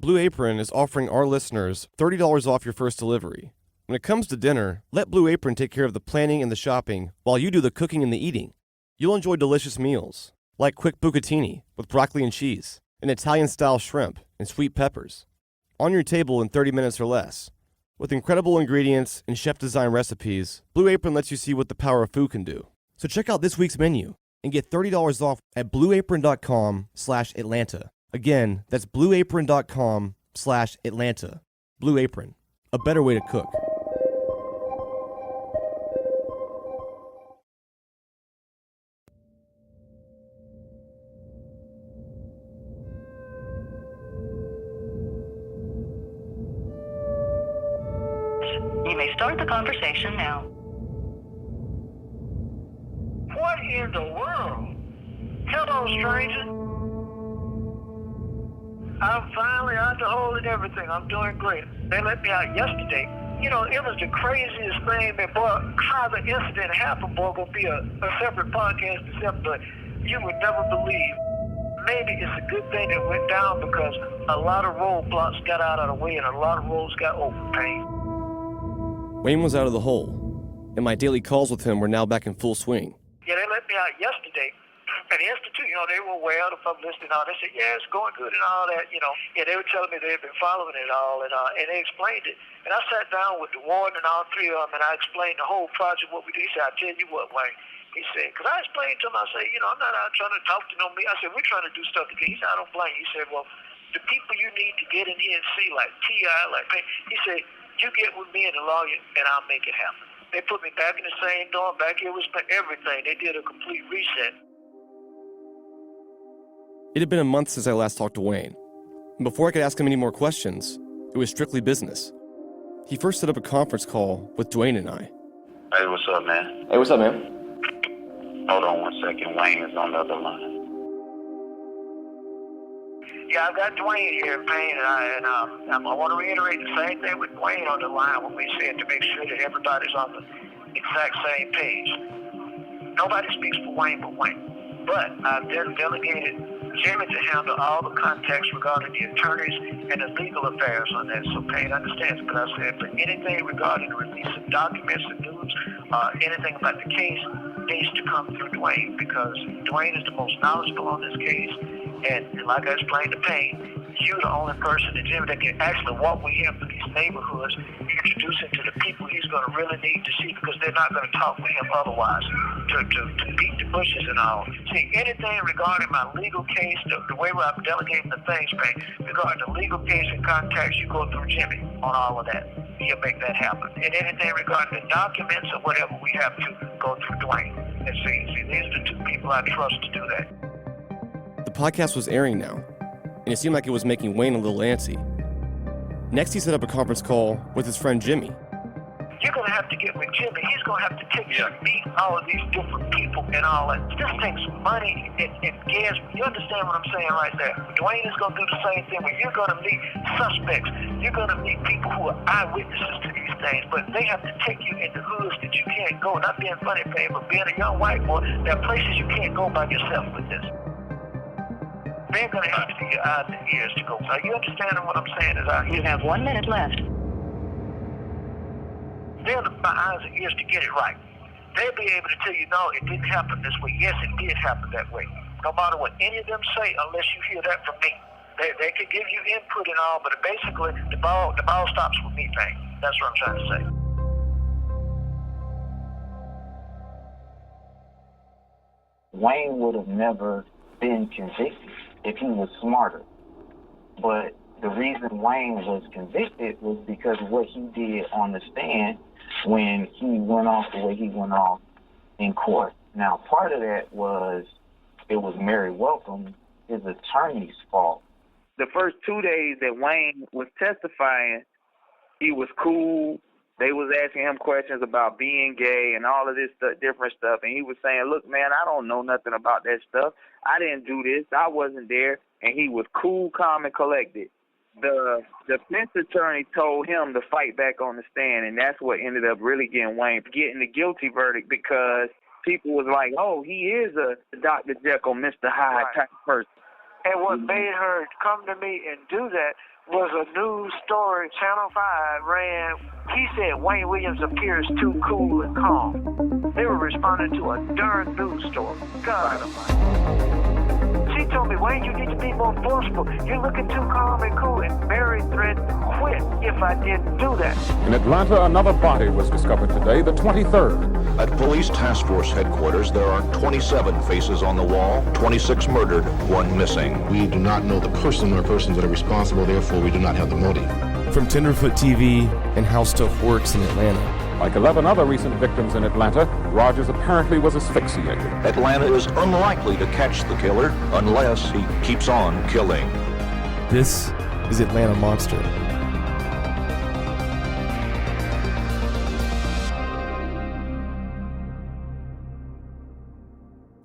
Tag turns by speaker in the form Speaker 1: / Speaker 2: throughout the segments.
Speaker 1: Blue Apron is offering our listeners $30 off your first delivery. When it comes to dinner, let Blue Apron take care of the planning and the shopping while you do the cooking and the eating. You'll enjoy delicious meals, like quick bucatini with broccoli and cheese, and Italian-style shrimp and sweet peppers, on your table in 30 minutes or less. With incredible ingredients and chef-design recipes, Blue Apron lets you see what the power of food can do. So check out this week's menu and get $30 off at blueapron.com/Atlanta. Again, that's blueapron.com/Atlanta. Blue Apron, a better way to cook.
Speaker 2: You may start the conversation now.
Speaker 3: What in the world? Hello, stranger. I'm finally out the hole and everything. I'm doing great. They let me out yesterday. You know, it was the craziest thing, man, boy. How the incident happened, boy, gonna be a separate podcast itself, but you would never believe. Maybe it's a good thing it went down because a lot of roadblocks got out of the way and a lot of roads got open, Payne.
Speaker 1: Wayne was out of the hole, and my daily calls with him were now back in full swing.
Speaker 3: Yeah, they let me out yesterday. And the Institute, you know, they were aware of the publicity and all. They said, yeah, it's going good and all that, you know. Yeah, they were telling me they had been following it all, and they explained it. And I sat down with the warden and all three of them, and I explained the whole project, what we did. He said, I'll tell you what, Wayne. He said, because I explained to him, I said, you know, I'm not out trying to talk to no me. I said, we're trying to do stuff together. He said, I don't blame you. He said, well, the people you need to get in here and see, like T.I., like Payne, he said, you get with me and the lawyer, and I'll make it happen. They put me back in the same dorm, back here with everything. They did a complete reset.
Speaker 1: It had been a month since I last talked to Wayne, and before I could ask him any more questions, it was strictly business. He first set up a conference call with Dwayne and I.
Speaker 4: Hey, what's up, man?
Speaker 1: Hey, what's up, man?
Speaker 4: Hold on 1 second. Wayne is on the other line.
Speaker 3: Yeah, I've got Dwayne here in Payne, and I want to reiterate the same thing with Dwayne on the line when we said to make sure that everybody's on the exact same page. Nobody speaks for Wayne but Wayne. But I've delegated Jimmy to handle all the contacts regarding the attorneys and the legal affairs on that. So Payne understands, but I said for anything regarding the release of documents and news, anything about the case needs to come through Dwayne because Dwayne is the most knowledgeable on this case. And like I explained to Payne, you're the only person in Jimmy that can actually walk with him through these neighborhoods, introduce him to the people he's going to really need to see because they're not going to talk with him otherwise, to beat the bushes and all. See, anything regarding my legal case, the way where I'm delegating the things, Payne, regarding the legal case and contacts, you go through Jimmy on all of that. He'll make that happen. And anything regarding the documents or whatever, we have to go through Dwayne. And see, these are the two people I trust to do that.
Speaker 1: The podcast was airing now, and it seemed like it was making Wayne a little antsy. Next, he set up a conference call with his friend Jimmy.
Speaker 3: You're going to have to get with Jimmy. He's going to have to take you to meet all of these different people and all that. This takes money and gas. You understand what I'm saying right there? Dwayne is going to do the same thing where you're going to meet suspects. You're going to meet people who are eyewitnesses to these things, but they have to take you into hoods that you can't go. Not being funny, Payne, but being a young white boy, there are places you can't go by yourself with this. They're going to have to see your eyes and ears to go. Are you understanding what I'm saying?
Speaker 2: You have 1 minute left.
Speaker 3: They're my eyes and ears to get it right. They'll be able to tell you, no, it didn't happen this way. Yes, it did happen that way. No matter what any of them say, unless you hear that from me. They could give you input and all, but basically the ball stops with me, Payne. That's what I'm trying to say.
Speaker 5: Wayne would have never been convicted if he was smarter. But the reason Wayne was convicted was because of what he did on the stand when he went off the way he went off in court. Now, part of that was it was Mary Welcome, his attorney's fault.
Speaker 6: The first 2 days that Wayne was testifying, he was cool. They was asking him questions about being gay and all of this different stuff. And he was saying, look, man, I don't know nothing about that stuff. I didn't do this. I wasn't there. And he was cool, calm, and collected. The defense attorney told him to fight back on the stand, and that's what ended up really getting Wayne getting the guilty verdict because people was like, oh, he is a Dr. Jekyll, Mr. Hyde type person.
Speaker 3: And what made her come to me and do that was a news story Channel 5 ran. He said Wayne Williams appears too cool and calm. They were responding to a darn news story. God almighty. She told me, Wayne, you need to be more forceful. You're looking too calm and cool. And Mary threatened to quit if I didn't do that.
Speaker 7: In Atlanta, another body was discovered today, the 23rd.
Speaker 8: At Police Task Force headquarters, there are 27 faces on the wall, 26 murdered, 1 missing.
Speaker 9: We do not know the person or persons that are responsible, therefore we do not have the motive.
Speaker 1: From Tenderfoot TV and How Stuff Works in Atlanta.
Speaker 7: Like 11 other recent victims in Atlanta, Rogers apparently was asphyxiated.
Speaker 8: Atlanta is unlikely to catch the killer unless he keeps on killing.
Speaker 1: This is Atlanta Monster.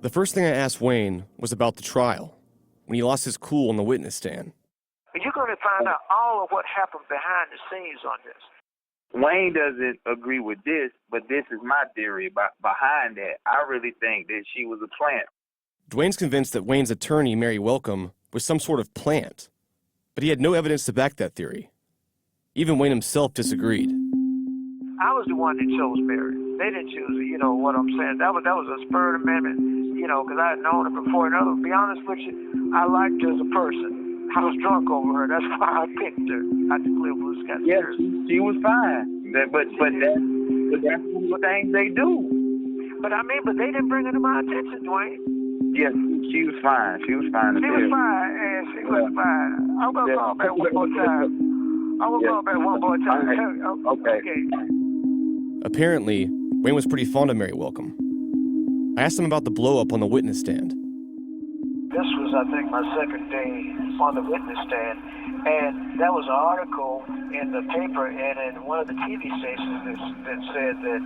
Speaker 1: The first thing I asked Wayne was about the trial, when he lost his cool on the witness stand.
Speaker 3: You're going to find out all of what happened behind the scenes on this.
Speaker 6: Wayne doesn't agree with this, but this is my theory behind that. I really think that she was a plant.
Speaker 1: Dwayne's convinced that Wayne's attorney, Mary Welcome, was some sort of plant, but he had no evidence to back that theory. Even Wayne himself disagreed.
Speaker 3: I was the one that chose Mary. They didn't choose her, you know what I'm saying? That was a spurred amendment, you know, because I had known her before. And to be honest with you, I liked her as a person. I was drunk over her. That's why I picked her. I just clear blue sky.
Speaker 6: Yes, she was fine. But that's what things they do.
Speaker 3: But they didn't bring her to my attention, Dwayne.
Speaker 6: Yes, she was fine. She was fine.
Speaker 3: She was fine, and she was fine. I'm going to call back one more time. Okay.
Speaker 1: Apparently, Wayne was pretty fond of Mary Welcome. I asked him about the blow-up on the witness stand.
Speaker 3: This was, I think, my second day on the witness stand, and that was an article in the paper and in one of the TV stations that said that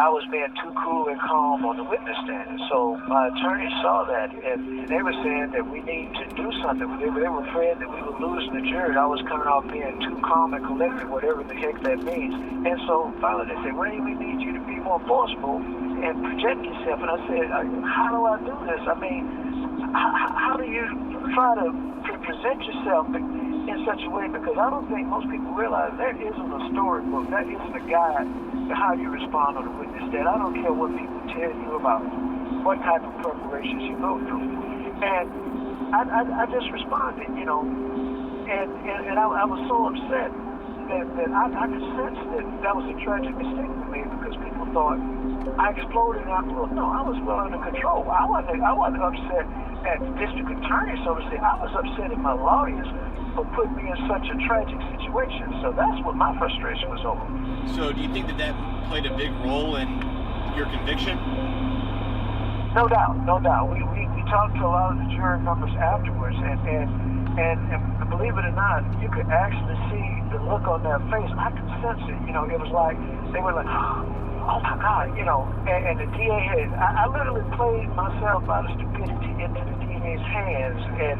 Speaker 3: I was being too cool and calm on the witness stand. And so my attorney saw that, and they were saying that we need to do something. They were afraid that we would lose the jury. I was coming off being too calm and collected, whatever the heck that means. And so finally they said, Wayne, we need you to be more forceful and project yourself. And I said, how do I do this? I mean, how do you try to present yourself in such a way? Because I don't think most people realize there isn't a storybook, that isn't a guide to how you respond on a witness stand. I don't care what people tell you about what type of preparations you go through. And I just responded, you know, and I was so upset that I could sense that was a tragic mistake for me, because people thought I exploded. And I was well under control. I wasn't upset at the district attorney, so to say. I was upset at my lawyers for putting me in such a tragic situation. So that's what my frustration was over.
Speaker 1: So do you think that played a big role in your conviction?
Speaker 3: No doubt. We talked to a lot of the jury members afterwards, and believe it or not, you could actually see the look on their face. I could sense it. You know, it was like they were like, oh my God, you know. And the DA had, I literally played myself out of stupidity into the DA's hands, and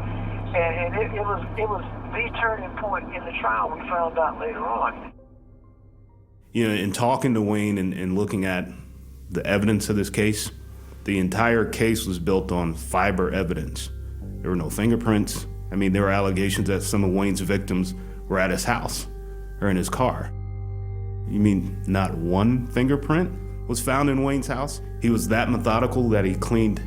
Speaker 3: it was the turning point in the trial. We found out later on.
Speaker 10: You know, in talking to Wayne and looking at the evidence of this case, the entire case was built on fiber evidence. There were no fingerprints. I mean, there were allegations that some of Wayne's victims were at his house or in his car. You mean not one fingerprint was found in Wayne's house? He was that methodical that he cleaned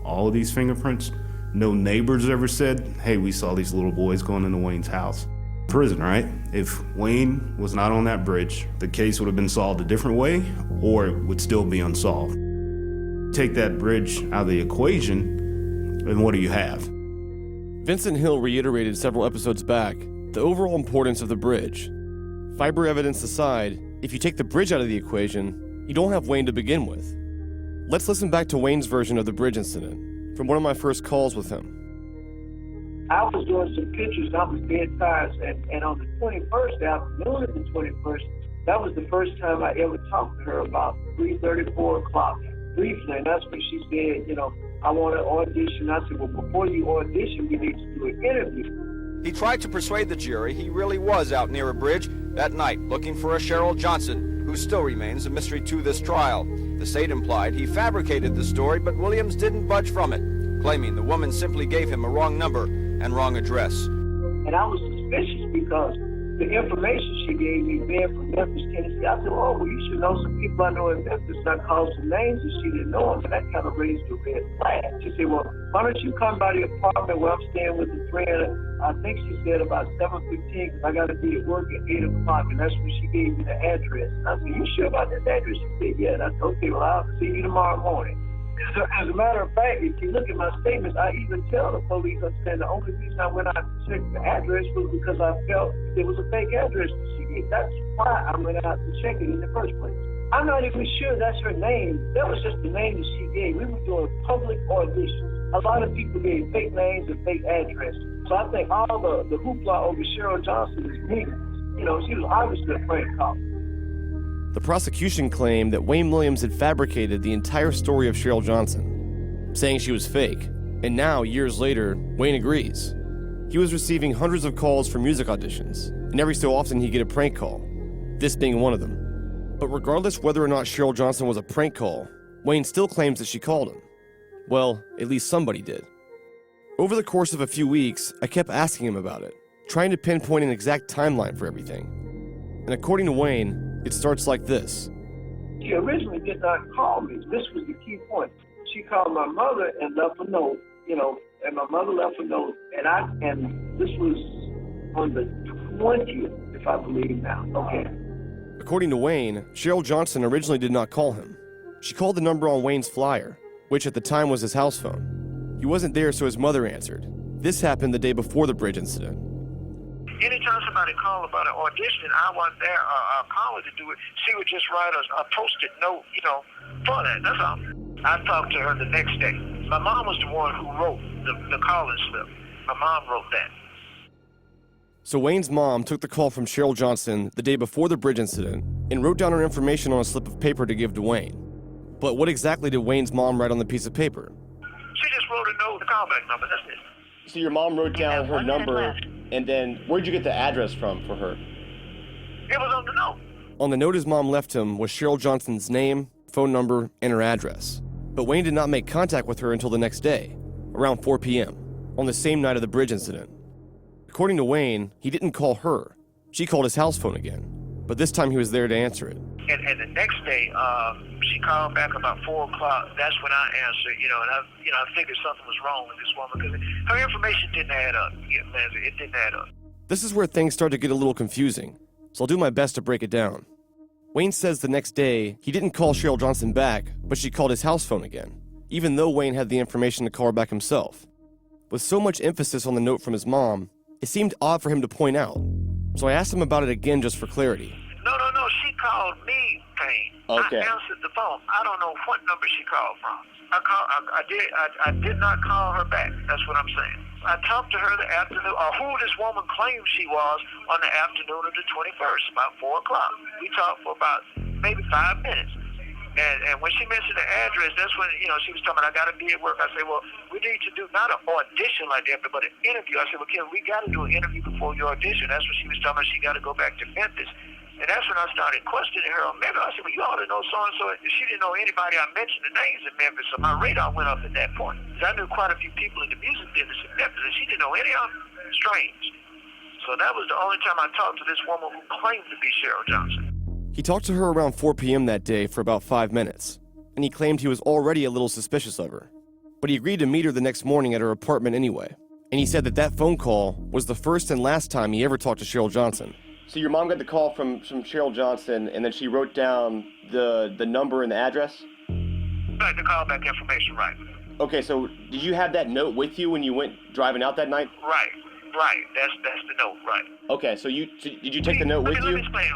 Speaker 10: all of these fingerprints? No neighbors ever said, hey, we saw these little boys going into Wayne's house. Prison, right? If Wayne was not on that bridge, the case would have been solved a different way, or it would still be unsolved. Take that bridge out of the equation, and what do you have?
Speaker 1: Vincent Hill reiterated several episodes back the overall importance of the bridge. Fiber evidence aside, if you take the bridge out of the equation, you don't have Wayne to begin with. Let's listen back to Wayne's version of the bridge incident from one of my first calls with him.
Speaker 3: I was doing some pictures. I was dead tired, and on the 21st, the afternoon of the 21st, that was the first time I ever talked to her about 3:30, 4 o'clock, briefly, and that's when she said, you know, I want to audition. I said, well, before you audition, we need to do an interview.
Speaker 11: He tried to persuade the jury he really was out near a bridge that night looking for a Cheryl Johnson, who still remains a mystery to this trial. The state implied he fabricated the story, but Williams didn't budge from it, claiming the woman simply gave him a wrong number and wrong address.
Speaker 3: And I was suspicious because the information she gave me being from Memphis, Tennessee, I said, oh, well, you should know some people I know in Memphis. And I called some names and she didn't know them, and that kind of raised a red flag. She said, well, why don't you come by the apartment where I'm staying with a friend? I think she said about 7:15 because I got to be at work at 8 o'clock, and that's when she gave me the address. And I said, you sure about this address? She said, yeah. And I said, okay, well, I'll see you tomorrow morning. So, as a matter of fact, if you look at my statements, I even tell the police, I said the only reason I went out to check the address was because I felt it was a fake address that she gave. That's why I went out to check it in the first place. I'm not even sure that's her name. That was just the name that she gave. We were doing public auditions. A lot of people gave fake names and fake addresses. So I think all the hoopla over Cheryl Johnson is meaningless. You know, she was obviously a prank call.
Speaker 1: The prosecution claimed that Wayne Williams had fabricated the entire story of Cheryl Johnson, saying she was fake. And now, years later, Wayne agrees. He was receiving hundreds of calls for music auditions, and every so often he'd get a prank call, this being one of them. But regardless whether or not Cheryl Johnson was a prank call, Wayne still claims that she called him. Well, at least somebody did. Over the course of a few weeks, I kept asking him about it, trying to pinpoint an exact timeline for everything. And according to Wayne, it starts like this.
Speaker 3: She originally did not call me. This was the key point. She called my mother and left a note, and my mother left a note, and this was on the 20th, if I believe now. Okay.
Speaker 1: According to Wayne, Cheryl Johnson originally did not call him. She called the number on Wayne's flyer, which at the time was his house phone. He wasn't there, so his mother answered. This happened the day before the bridge incident.
Speaker 3: Anytime somebody called about an audition, I wasn't there or called her to do it. She would just write a post-it note, for that. That's all. I talked to her the next day. My mom was the one who wrote the calling slip. My mom wrote that.
Speaker 1: So Wayne's mom took the call from Cheryl Johnson the day before the bridge incident and wrote down her information on a slip of paper to give to Wayne. But what exactly did Wayne's mom write on the piece of paper?
Speaker 3: She just wrote a note, the callback number, that's it.
Speaker 1: So your mom wrote down her number, and then where'd you get the address from for her?
Speaker 3: It was on the note.
Speaker 1: On the note his mom left him was Cheryl Johnson's name, phone number, and her address. But Wayne did not make contact with her until the next day, around 4 p.m., on the same night of the bridge incident. According to Wayne, he didn't call her. She called his house phone again, but this time he was there to answer it.
Speaker 3: And the next day, she called back about 4 o'clock. That's when I answered, and I figured something was wrong with this woman because her information didn't add up. It didn't add up.
Speaker 1: This is where things start to get a little confusing, so I'll do my best to break it down. Wayne says the next day, he didn't call Cheryl Johnson back, but she called his house phone again, even though Wayne had the information to call her back himself. With so much emphasis on the note from his mom, it seemed odd for him to point out, so I asked him about it again just for clarity.
Speaker 3: No, she called me, Payne.
Speaker 1: Okay.
Speaker 3: I answered the phone. I don't know what number she called from. I did not call her back. That's what I'm saying. I talked to her the afternoon, or who this woman claimed she was on the afternoon of the 21st, about 4 o'clock. We talked for about maybe 5 minutes. And when she mentioned the address, that's when, she was talking about, I got to be at work. I said, well, we need to do not an audition like that, but an interview. I said, well, Kim, we got to do an interview before your audition. That's when she was talking about she got to go back to Memphis. And that's when I started questioning her on Memphis. I said, well, you ought to know so-and-so. She didn't know anybody. I mentioned the names in Memphis, so my radar went up at that point. Because I knew quite a few people in the music business in Memphis, and she didn't know any of them. Strange. So that was the only time I talked to this woman who claimed to be Cheryl Johnson.
Speaker 1: He talked to her around 4 p.m. that day for about 5 minutes, and he claimed he was already a little suspicious of her. But he agreed to meet her the next morning at her apartment anyway. And he said that phone call was the first and last time he ever talked to Cheryl Johnson. So your mom got the call from Cheryl Johnson, and then she wrote down the number and the address?
Speaker 3: Right, the callback information, right.
Speaker 1: Okay, so did you have that note with you when you went driving out that night?
Speaker 3: Right. That's the note, right.
Speaker 1: Okay, so did you take the note with you?
Speaker 3: Let me explain.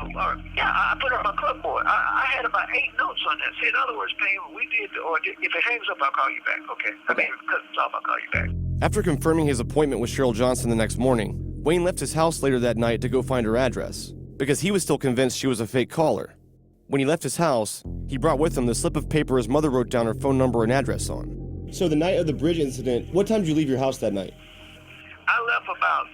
Speaker 3: Yeah, I put it on my clipboard. I had about 8 notes on that. See, in other words, Payne, we did if it hangs up, I'll call you back, okay? I mean, if it cuts off, I'll call you back.
Speaker 1: After confirming his appointment with Cheryl Johnson the next morning, Wayne left his house later that night to go find her address, because he was still convinced she was a fake caller. When he left his house, he brought with him the slip of paper his mother wrote down her phone number and address on. So the night of the bridge incident, what time did you leave your house that night?
Speaker 3: I left about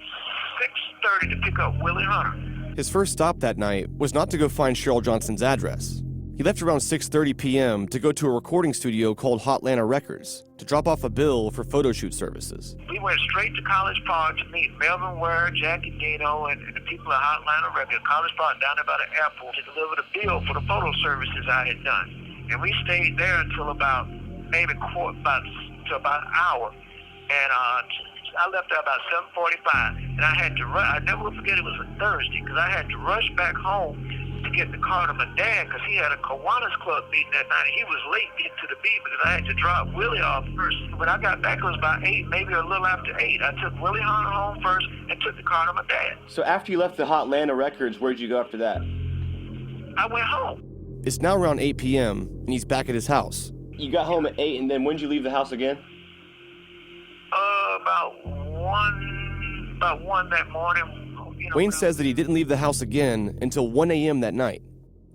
Speaker 3: 6:30 to pick up Willie Hunter.
Speaker 1: His first stop that night was not to go find Cheryl Johnson's address. He left around 6:30 p.m. to go to a recording studio called Hotlanta Records to drop off a bill for photo shoot services.
Speaker 3: We went straight to College Park to meet Melvin Ware, Jackie Dino, and the people at Hotlanta Records, College Park down there by the airport, to deliver the bill for the photo services I had done. And we stayed there until about about an hour. And I left there about 7:45, and I had to rush. I never will forget it was a Thursday, because I had to rush back home to get the car to my dad, because he had a Kiwanis Club meeting that night. He was late getting to the beat because I had to drop Willie off first. When I got back, it was about 8, maybe a little after 8. I took Willie Hunter home first and took the car to my dad.
Speaker 1: So after you left the Hotlanta Records, where'd you go after that?
Speaker 3: I went home.
Speaker 1: It's now around 8 p.m., and he's back at his house. You got home at 8, and then when did you leave the house again?
Speaker 3: About 1 that morning.
Speaker 1: Wayne says that he didn't leave the house again until 1 a.m. that night.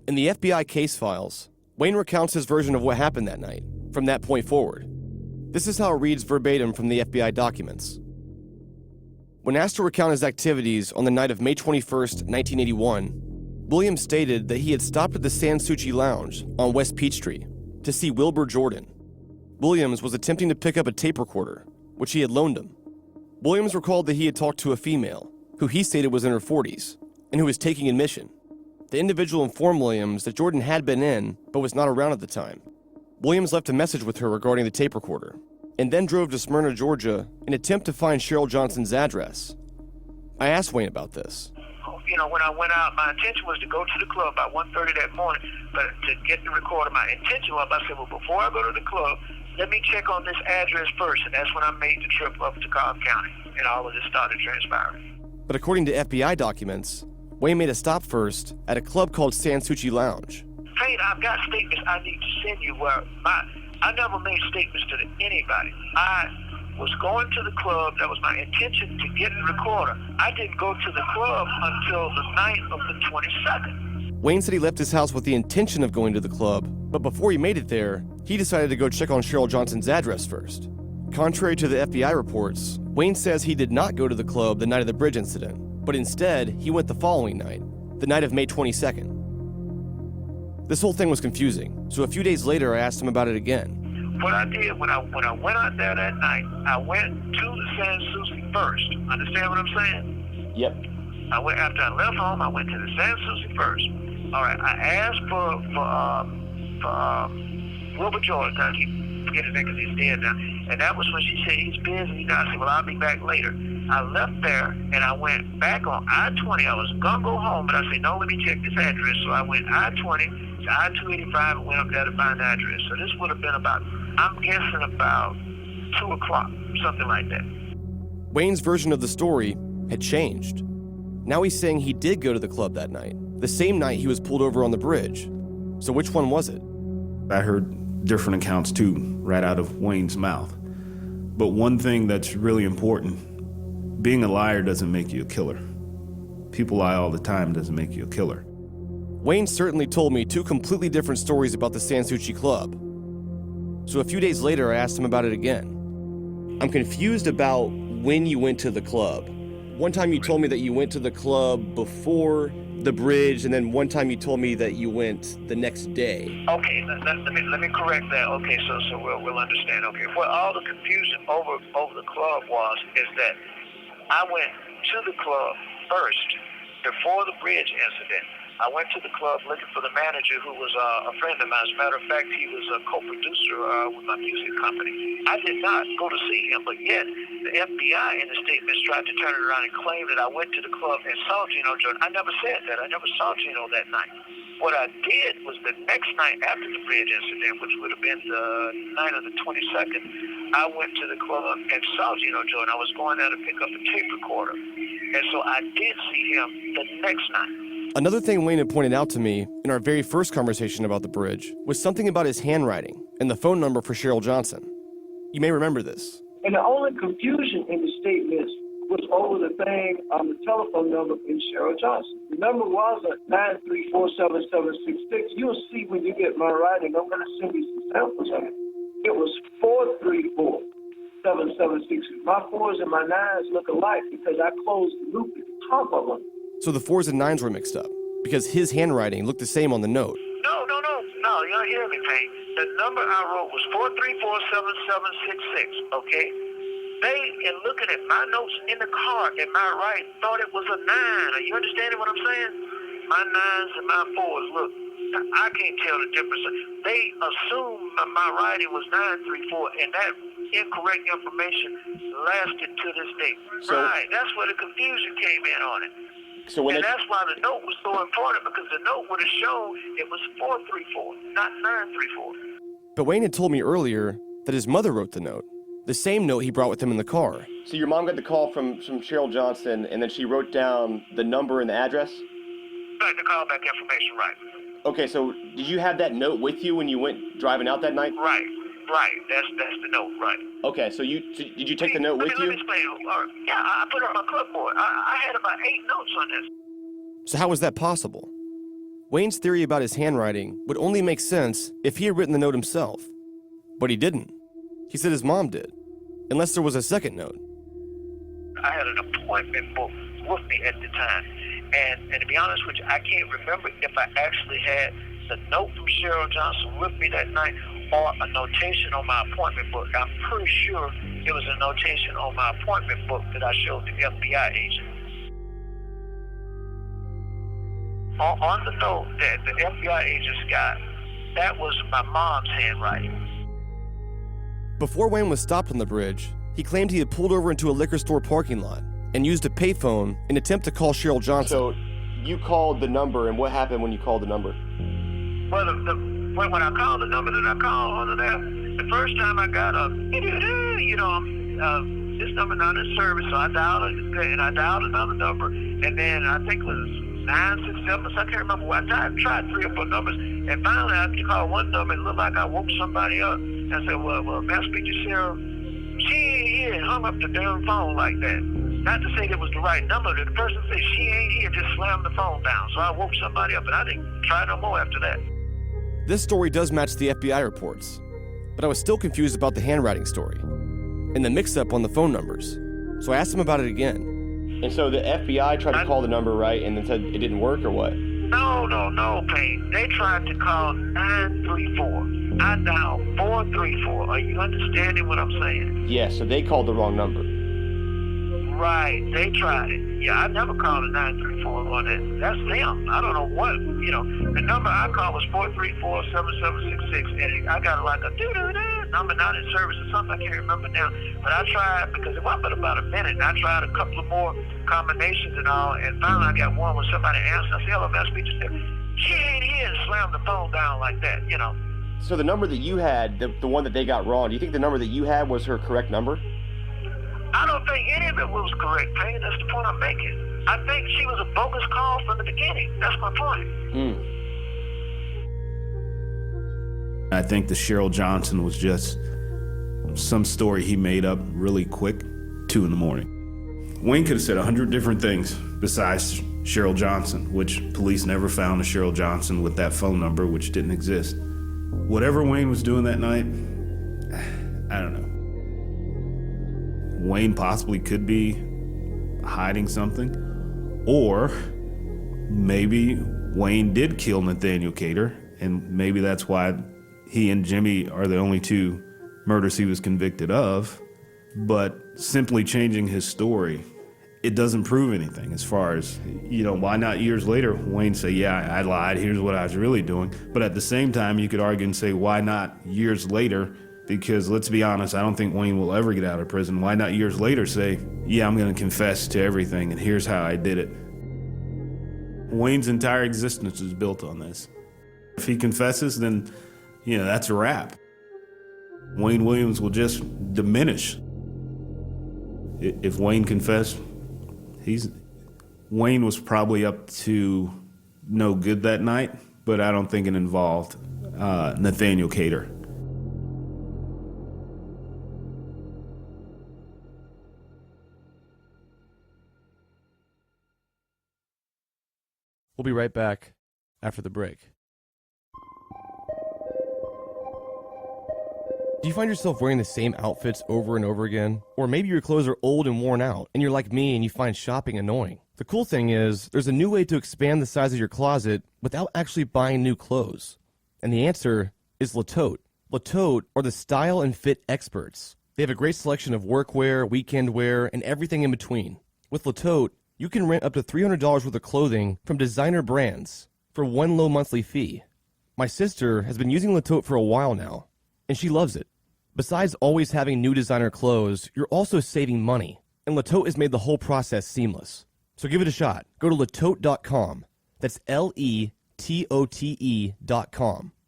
Speaker 1: In the FBI case files, Wayne recounts his version of what happened that night, from that point forward. This is how it reads verbatim from the FBI documents. When asked to recount his activities on the night of May 21st, 1981, Williams stated that he had stopped at the San Souci Lounge on West Peachtree to see Wilbur Jordan. Williams was attempting to pick up a tape recorder, which he had loaned him. Williams recalled that he had talked to a female, who he stated was in her 40s, and who was taking admission. The individual informed Williams that Jordan had been in, but was not around at the time. Williams left a message with her regarding the tape recorder, and then drove to Smyrna, Georgia, in an attempt to find Cheryl Johnson's address. I asked Wayne about this.
Speaker 3: When I went out, my intention was to go to the club about 1:30 that morning, but to get the recorder, my intention was, I said, well, before I go to the club, let me check on this address first, and that's when I made the trip up to Cobb County, and all of this started transpiring.
Speaker 1: But according to FBI documents, Wayne made a stop first at a club called San Souci Lounge.
Speaker 3: Hey, I've got statements I need to send you where I never made statements to anybody. I was going to the club. That was my intention, to get the recorder. I didn't go to the club until the night of the 22nd.
Speaker 1: Wayne said he left his house with the intention of going to the club, but before he made it there, he decided to go check on Cheryl Johnson's address first. Contrary to the FBI reports, Wayne says he did not go to the club the night of the bridge incident, but instead, he went the following night, the night of May 22nd. This whole thing was confusing, so a few days later I asked him about it again.
Speaker 3: What I did when I went out there that night, I went to the San Souci first. Understand what I'm saying?
Speaker 1: Yep.
Speaker 3: After I left home, I went to the San Souci first. All right, I asked for Wilbur Jordan. I keep forgetting his name because he's dead now. And that was when she said he's busy. I said, well, I'll be back later. I left there and I went back on I-20. I was gonna go home, but I said, no, let me check this address. So I went I-20 to I-285 and went up there to find the address. So this would have been about, I'm guessing about 2 o'clock, something like that.
Speaker 1: Wayne's version of the story had changed. Now he's saying he did go to the club that night, the same night he was pulled over on the bridge. So which one was it?
Speaker 10: I heard different accounts too, right out of Wayne's mouth. But one thing that's really important, being a liar doesn't make you a killer. People lie all the time doesn't make you a killer.
Speaker 1: Wayne certainly told me 2 completely different stories about the San Souci Club. So a few days later, I asked him about it again. I'm confused about when you went to the club. One time you told me that you went to the club before the bridge, and then one time you told me that you went the next day.
Speaker 3: Okay, let me correct that. Okay, so we'll understand. Okay, what all the confusion over the club is that I went to the club first before the bridge incident. I went to the club looking for the manager, who was a friend of mine. As a matter of fact, he was a co-producer with my music company. I did not go to see him, but yet the FBI in the statements tried to turn it around and claim that I went to the club and saw Gino Jordan. I never said that. I never saw Gino that night. What I did was the next night after the bridge incident, which would have been the night of the 22nd, I went to the club and saw Gino Jordan. I was going there to pick up a tape recorder. And so I did see him the next night.
Speaker 1: Another thing Wayne had pointed out to me in our very first conversation about the bridge was something about his handwriting and the phone number for Cheryl Johnson. You may remember this.
Speaker 12: And the only confusion in the statements was over the thing on the telephone number in Cheryl Johnson. The number was at 9347766. You'll see when you get my writing. I'm going to send you some samples of it. It was 4347766. My 4s and my 9s look alike because I closed the loop at the top of them.
Speaker 1: So the 4s and 9s were mixed up because his handwriting looked the same on the note.
Speaker 3: No. y'all hear me, Payne? The number I wrote was 4347766, okay? They, in looking at my notes in the car in my right, thought it was a 9. Are you understanding what I'm saying? My 9s and my 4s, look, I can't tell the difference. They assumed my writing was 934, and that incorrect information lasted to this day. So, right, that's where the confusion came in on it. So and that's why the note was so important, because the note would have shown it was 434, not 934.
Speaker 1: But Wayne had told me earlier that his mother wrote the note, the same note he brought with him in the car. So your mom got the call from Cheryl Johnson, and then she wrote down the number and the address?
Speaker 3: Right, the callback information, right.
Speaker 1: Okay, so did you have that note with you when you went driving out that night?
Speaker 3: Right. That's the note, right.
Speaker 1: Okay, so did you take the note with you?
Speaker 3: Let me explain. Yeah, I put it on my clipboard. I had about 8 notes on this.
Speaker 1: So how was that possible? Wayne's theory about his handwriting would only make sense if he had written the note himself. But he didn't. He said his mom did, unless there was a second note.
Speaker 3: I had an appointment book with me at the time. And to be honest with you, I can't remember if I actually had the note from Cheryl Johnson with me that night or a notation on my appointment book. I'm pretty sure it was a notation on my appointment book that I showed the FBI agent. On the note that the FBI agents got, that was my mom's handwriting.
Speaker 1: Before Wayne was stopped on the bridge, he claimed he had pulled over into a liquor store parking lot and used a payphone in an attempt to call Cheryl Johnson. So you called the number, and what happened when you called the number?
Speaker 3: Well, when I called the number that I called on there, the first time I got this number not in service, so I dialed it, and I dialed another number, and then I think it was 967, so I can't remember what. I tried 3 or 4 numbers, and finally I called one number, and it looked like I woke somebody up, and I said, well, may I speak to Cheryl? She ain't here, and hung up the damn phone like that. Not to say that was the right number. The person said she ain't here, just slammed the phone down. So I woke somebody up, and I didn't try no more after that.
Speaker 1: This story does match the FBI reports, but I was still confused about the handwriting story and the mix-up on the phone numbers. So I asked him about it again. And so the FBI tried to call the number, right, and then said it didn't work, or what?
Speaker 3: No, Payne. They tried to call 934. I dialed 434. Are you understanding what I'm saying?
Speaker 1: Yeah, so they called the wrong number.
Speaker 3: Right, they tried it. Yeah, I never called a 934 on it. That's them. I don't know what, the number I called was 434-7766, and I got like a doo-doo-doo number not in service or something. I can't remember now. But I tried, because it wasn't but about a minute, and I tried a couple of more combinations and all, and finally I got one when somebody answered. I said, hello, man, speak to her. She ain't here, and slammed the phone down like that,
Speaker 1: So the number that you had, the one that they got wrong, do you think the number that you had was her correct number?
Speaker 3: I don't think any of it was correct, Payne. That's the point I'm making. I think she was a bogus call from the beginning. That's my point.
Speaker 10: I think the Cheryl Johnson was just some story he made up really quick, 2 in the morning. Wayne could have said 100 different things besides Cheryl Johnson, which police never found a Cheryl Johnson with that phone number, which didn't exist. Whatever Wayne was doing that night, I don't know. Wayne possibly could be hiding something, or maybe Wayne did kill Nathaniel Cater, and maybe that's why he and Jimmy are the only 2 murders he was convicted of. But simply changing his story, it doesn't prove anything as far as, why not years later Wayne say, yeah, I lied, here's what I was really doing. But at the same time, you could argue and say, why not years later? Because let's be honest, I don't think Wayne will ever get out of prison. Why not years later say, yeah, I'm going to confess to everything, and here's how I did it. Wayne's entire existence is built on this. If he confesses, then, that's a wrap. Wayne Williams will just diminish. If Wayne confessed, Wayne was probably up to no good that night, but I don't think it involved Nathaniel Cater.
Speaker 1: We'll be right back after the break. Do you find yourself wearing the same outfits over and over again? Or maybe your clothes are old and worn out, and you're like me and you find shopping annoying. The cool thing is, there's a new way to expand the size of your closet without actually buying new clothes. And the answer is Latote. Latote are the style and fit experts. They have a great selection of workwear, weekend wear, and everything in between. With Latote, you can rent up to $300 worth of clothing from designer brands for one low monthly fee. My sister has been using Latote for a while now, and she loves it. Besides always having new designer clothes, you're also saving money, and Latote has made the whole process seamless. So give it a shot. Go to latote.com. That's LETOTE.com.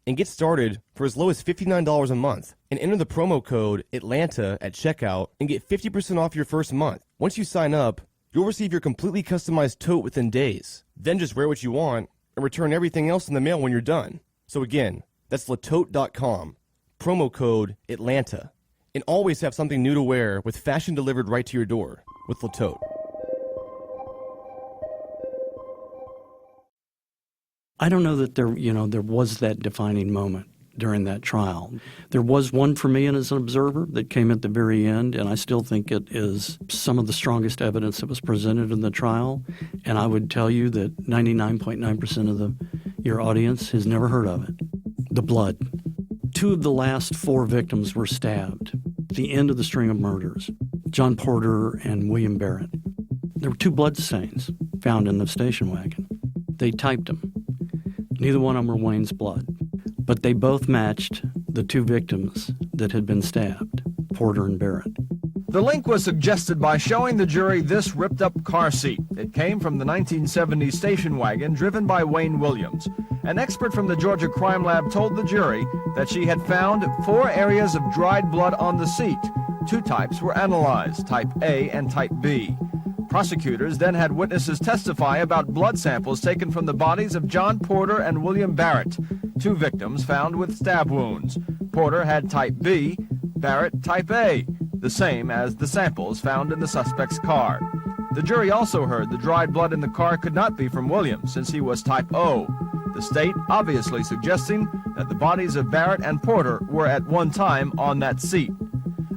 Speaker 1: And get started for as low as $59 a month. And enter the promo code ATLANTA at checkout and get 50% off your first month. Once you sign up, you'll receive your completely customized tote within days. Then just wear what you want and return everything else in the mail when you're done. So again, that's latote.com. Promo code ATLANTA. And always have something new to wear with fashion delivered right to your door with Latote.
Speaker 13: I don't know that there was that defining moment during that trial. There was one for me as an observer that came at the very end, and I still think it is some of the strongest evidence that was presented in the trial. And I would tell you that 99.9% of your audience has never heard of it. The blood. 2 of the last 4 victims were stabbed at the end of the string of murders, John Porter and William Barrett. There were 2 blood stains found in the station wagon. They typed them. Neither one of them were Wayne's blood, but they both matched the 2 victims that had been stabbed, Porter and Barrett.
Speaker 14: The link was suggested by showing the jury this ripped-up car seat. It came from the 1970s station wagon driven by Wayne Williams. An expert from the Georgia Crime Lab told the jury that she had found 4 areas of dried blood on the seat. 2 types were analyzed, type A and type B. Prosecutors then had witnesses testify about blood samples taken from the bodies of John Porter and William Barrett, 2 victims found with stab wounds. Porter had type B, Barrett type A, the same as the samples found in the suspect's car. The jury also heard the dried blood in the car could not be from Williams since he was type O, the state obviously suggesting that the bodies of Barrett and Porter were at one time on that seat.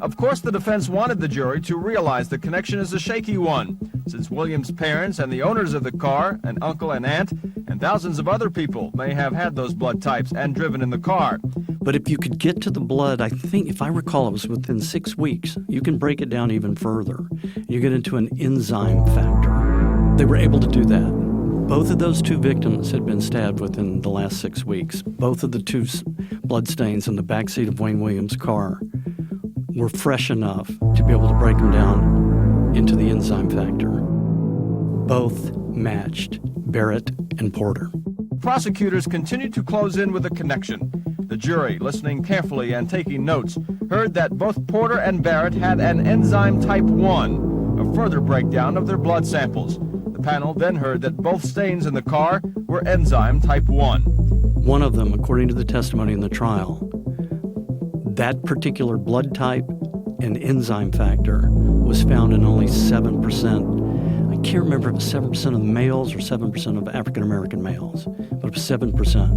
Speaker 14: Of course, the defense wanted the jury to realize the connection is a shaky one, since Williams' parents and the owners of the car, an uncle and aunt, and thousands of other people may have had those blood types and driven in the car.
Speaker 13: But if you could get to the blood, I think, if I recall, it was within 6 weeks. You can break it down even further. You get into an enzyme factor. They were able to do that. Both of those 2 victims had been stabbed within the last 6 weeks. Both of the 2 blood stains in the backseat of Wayne Williams' car were fresh enough to be able to break them down into the enzyme factor. Both matched Barrett and Porter.
Speaker 14: Prosecutors continued to close in with a connection. The jury, listening carefully and taking notes, heard that both Porter and Barrett had an enzyme type 1, a further breakdown of their blood samples. The panel then heard that both stains in the car were enzyme type 1.
Speaker 13: One of them, according to the testimony in the trial, that particular blood type and enzyme factor was found in only 7%. I can't remember if it was 7% of the males or 7% of African-American males, but it was 7%.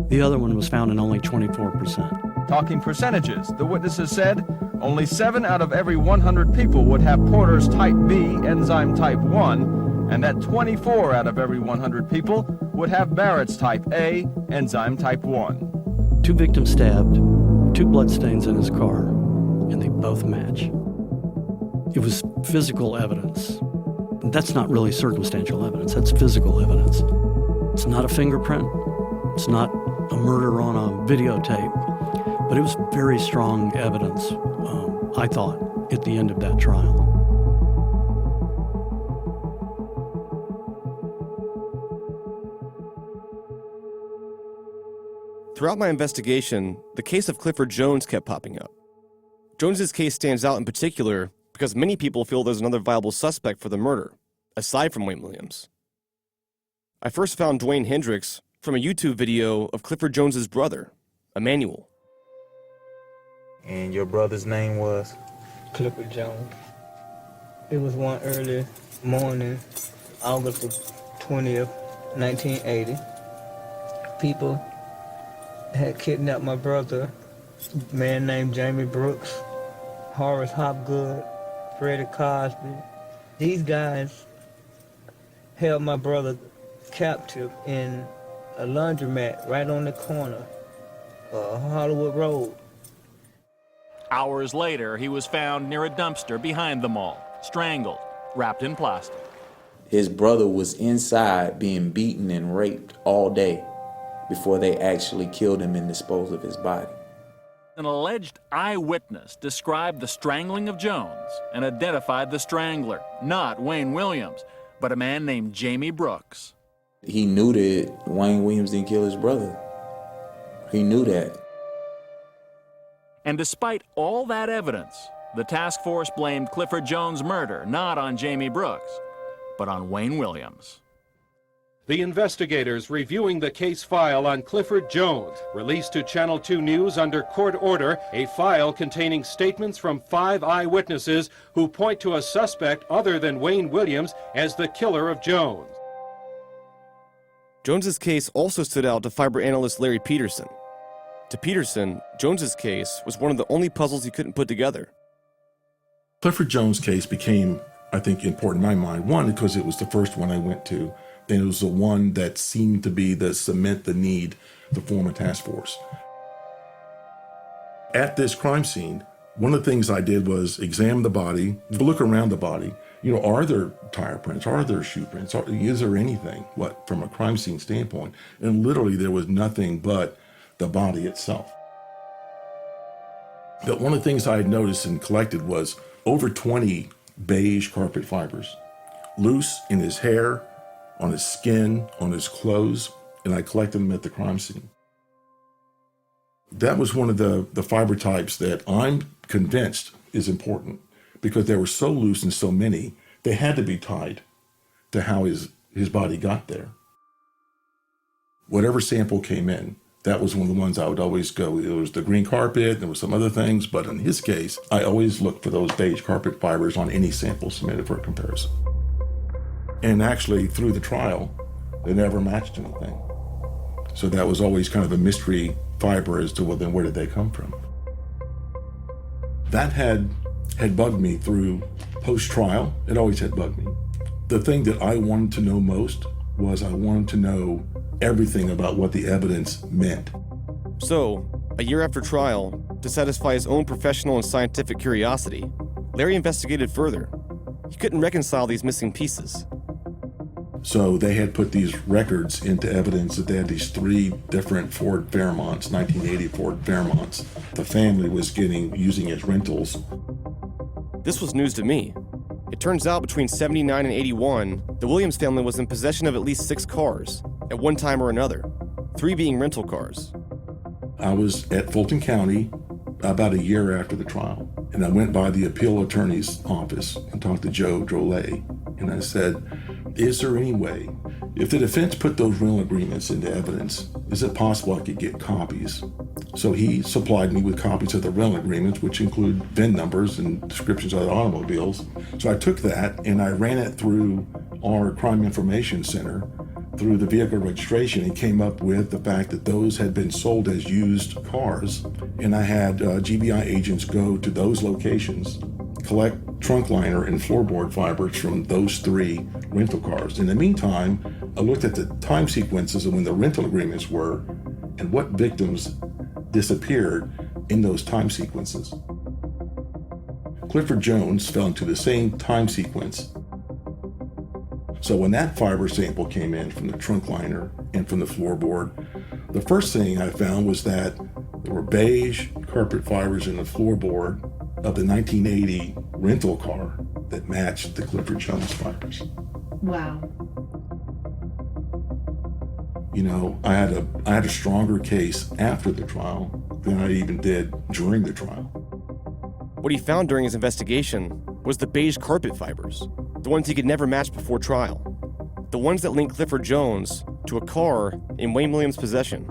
Speaker 13: The other one was found in only 24%.
Speaker 14: Talking percentages, the witnesses said only 7 out of every 100 people would have Porter's type B enzyme type 1, and that 24 out of every 100 people would have Barrett's type A enzyme type 1.
Speaker 13: 2 victims stabbed, 2 bloodstains in his car, and they both match. It was physical evidence. That's not really circumstantial evidence, that's physical evidence. It's not a fingerprint, it's not a murder on a videotape, but it was very strong evidence, I thought, at the end of that trial.
Speaker 1: Throughout my investigation, the case of Clifford Jones kept popping up. Jones's case stands out in particular because many people feel there's another viable suspect for the murder, aside from Wayne Williams. I first found Dwayne Hendricks from a YouTube video of Clifford Jones's brother, Emmanuel.
Speaker 15: And your brother's name was?
Speaker 16: Clifford Jones. It was one early morning, August the 20th, 1980. People had kidnapped my brother, a man named Jamie Brooks, Horace Hopgood, Freddie Cosby. These guys held my brother captive in a laundromat right on the corner of Hollywood Road.
Speaker 17: Hours later, he was found near a dumpster behind the mall, strangled, wrapped in plastic.
Speaker 15: His brother was inside being beaten and raped all day before they actually killed him and disposed of his body.
Speaker 17: An alleged eyewitness described the strangling of Jones and identified the strangler, not Wayne Williams, but a man named Jamie Brooks.
Speaker 15: He knew that Wayne Williams didn't kill his brother. He knew that.
Speaker 17: And despite all that evidence, the task force blamed Clifford Jones' murder not on Jamie Brooks, but on Wayne Williams.
Speaker 18: The investigators reviewing the case file on Clifford Jones released to Channel 2 News under court order a file containing statements from 5 eyewitnesses who point to a suspect other than Wayne Williams as the killer of Jones.
Speaker 1: Jones's case also stood out to fiber analyst Larry Peterson. To Peterson, Jones's case was one of the only puzzles he couldn't put together.
Speaker 19: Clifford Jones' case became, I think, important in my mind. One, because it was the first one I went to, and it was the one that seemed to be the cement the need to form a task force. At this crime scene, one of the things I did was examine the body, look around the body. You know, are there tire prints? Are there shoe prints? Is there anything, from a crime scene standpoint? And literally there was nothing but the body itself. But one of the things I had noticed and collected was over 20 beige carpet fibers, loose in his hair, on his skin, on his clothes, and I collected them at the crime scene. That was one of the fiber types that I'm convinced is important because they were so loose and so many, they had to be tied to how his body got there. Whatever sample came in, that was one of the ones I would always go. It was the green carpet, there were some other things, but in his case, I always looked for those beige carpet fibers on any sample submitted for a comparison. And actually, through the trial, they never matched anything. So that was always kind of a mystery fiber as to, well, then where did they come from? That had bugged me through post-trial. It always had bugged me. The thing that I wanted to know most was I wanted to know everything about what the evidence meant.
Speaker 1: So, a year after trial, to satisfy his own professional and scientific curiosity, Larry investigated further. He couldn't reconcile these missing pieces.
Speaker 19: So they had put these records into evidence that they had these 3 different Ford Fairmonts, 1980 Ford Fairmonts, the family was using as rentals.
Speaker 1: This was news to me. It turns out between 79 and 81, the Williams family was in possession of at least 6 cars, at one time or another, 3 being rental cars.
Speaker 19: I was at Fulton County about a year after the trial, and I went by the appeal attorney's office and talked to Joe Drolet, and I said, is there any way, if the defense put those rental agreements into evidence, is it possible I could get copies? So he supplied me with copies of the rental agreements, which include VIN numbers and descriptions of the automobiles. So I took that and I ran it through our crime information center, through the vehicle registration, and came up with the fact that those had been sold as used cars. And I had GBI agents go to those locations, collect trunk liner and floorboard fibers from those 3 rental cars. In the meantime, I looked at the time sequences of when the rental agreements were and what victims disappeared in those time sequences. Clifford Jones fell into the same time sequence. So when that fiber sample came in from the trunk liner and from the floorboard, the first thing I found was that there were beige carpet fibers in the floorboard of the 1980 rental car that matched the Clifford Jones fibers.
Speaker 20: Wow.
Speaker 19: You know, I had a stronger case after the trial than I even did during the trial.
Speaker 1: What he found during his investigation was the beige carpet fibers, the ones he could never match before trial, the ones that linked Clifford Jones to a car in Wayne Williams' possession.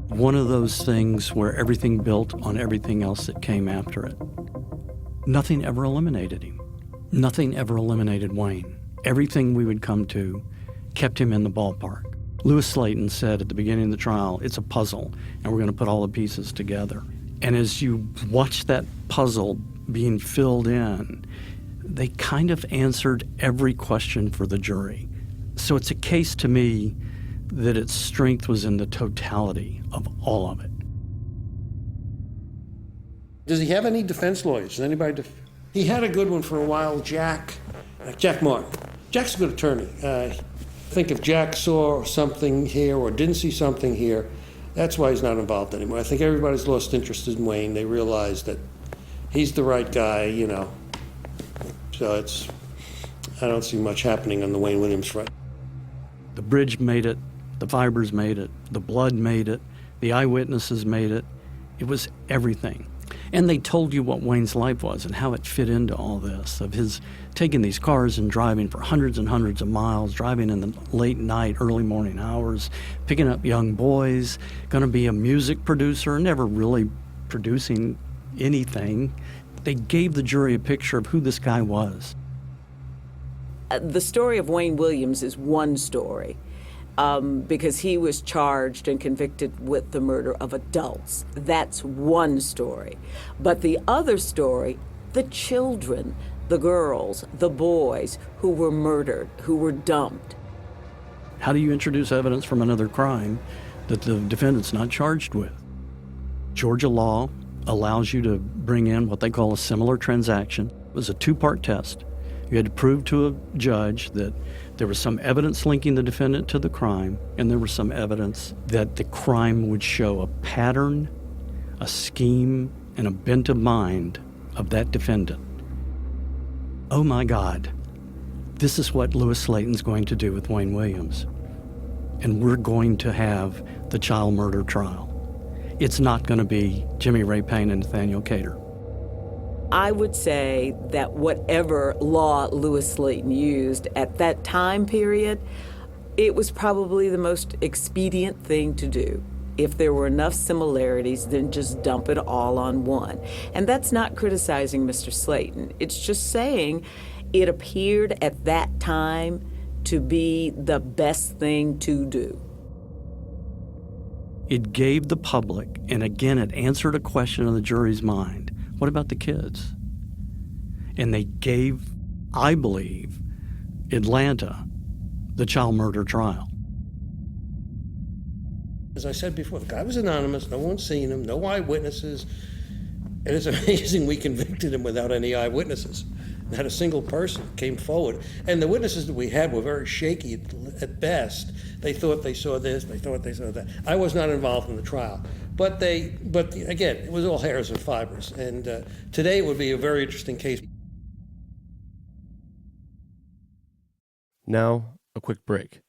Speaker 13: One of those things where everything built on everything else that came after it. Nothing ever eliminated him. Nothing ever eliminated Wayne. Everything we would come to kept him in the ballpark. Lewis Slayton said at the beginning of the trial, it's a puzzle, and we're going to put all the pieces together. And as you watch that puzzle being filled in, they kind of answered every question for the jury. So it's a case to me that its strength was in the totality of all of it.
Speaker 20: Does he have any defense lawyers? Does anybody He had a good one for a while, Jack Martin. Jack's a good attorney. I think if Jack saw something here or didn't see something here, that's why he's not involved anymore. I think everybody's lost interest in Wayne. They realize that he's the right guy, you know. So I don't see much happening on the Wayne Williams front.
Speaker 13: The bridge made it, the fibers made it, the blood made it, the eyewitnesses made it. It was everything. And they told you what Wayne's life was and how it fit into all this, of his taking these cars and driving for hundreds and hundreds of miles, driving in the late night, early morning hours, picking up young boys, going to be a music producer, never really producing anything. They gave the jury a picture of who this guy was.
Speaker 21: The story of Wayne Williams is one story. Because he was charged and convicted with the murder of adults. That's one story. But the other story, the children, the girls, the boys who were murdered, who were dumped.
Speaker 13: How do you introduce evidence from another crime that the defendant's not charged with? Georgia law allows you to bring in what they call a similar transaction. It was a two-part test. You had to prove to a judge that there was some evidence linking the defendant to the crime, and there was some evidence that the crime would show a pattern, a scheme, and a bent of mind of that defendant. Oh my God, this is what Louis Slayton's going to do with Wayne Williams. And we're going to have the child murder trial. It's not going to be Jimmy Ray Payne and Nathaniel Cater.
Speaker 21: I would say that whatever law Louis Slayton used at that time period, it was probably the most expedient thing to do. If there were enough similarities, then just dump it all on one. And that's not criticizing Mr. Slayton. It's just saying it appeared at that time to be the best thing to do.
Speaker 13: It gave the public, and again, it answered a question in the jury's mind. What about the kids? And they gave, I believe, Atlanta the child murder trial.
Speaker 20: As I said before, the guy was anonymous, no one's seen him, no eyewitnesses, and it's amazing we convicted him without any eyewitnesses. Not a single person came forward. And the witnesses that we had were very shaky at best. They thought they saw this, they thought they saw that. I was not involved in the trial. But again, it was all hairs and fibers. And today it would be a very interesting case.
Speaker 1: Now, a quick break.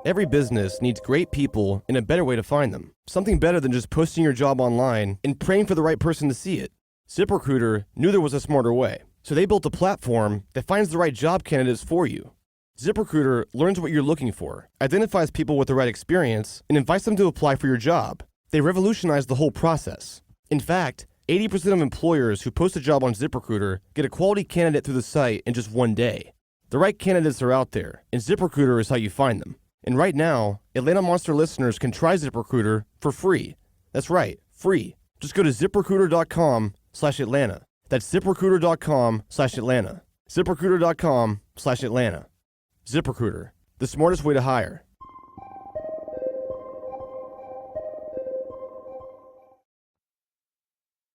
Speaker 1: Every business needs great people and a better way to find them. Something better than just posting your job online and praying for the right person to see it. ZipRecruiter knew there was a smarter way, so they built a platform that finds the right job candidates for you. ZipRecruiter learns what you're looking for, identifies people with the right experience, and invites them to apply for your job. They revolutionized the whole process. In fact, 80% of employers who post a job on ZipRecruiter get a quality candidate through the site in just one day. The right candidates are out there, and ZipRecruiter is how you find them. And right now, Atlanta Monster listeners can try ZipRecruiter for free. That's right, free. Just go to ZipRecruiter.com/Atlanta. That's ZipRecruiter.com/Atlanta. ZipRecruiter.com/Atlanta. ZipRecruiter, the smartest way to hire.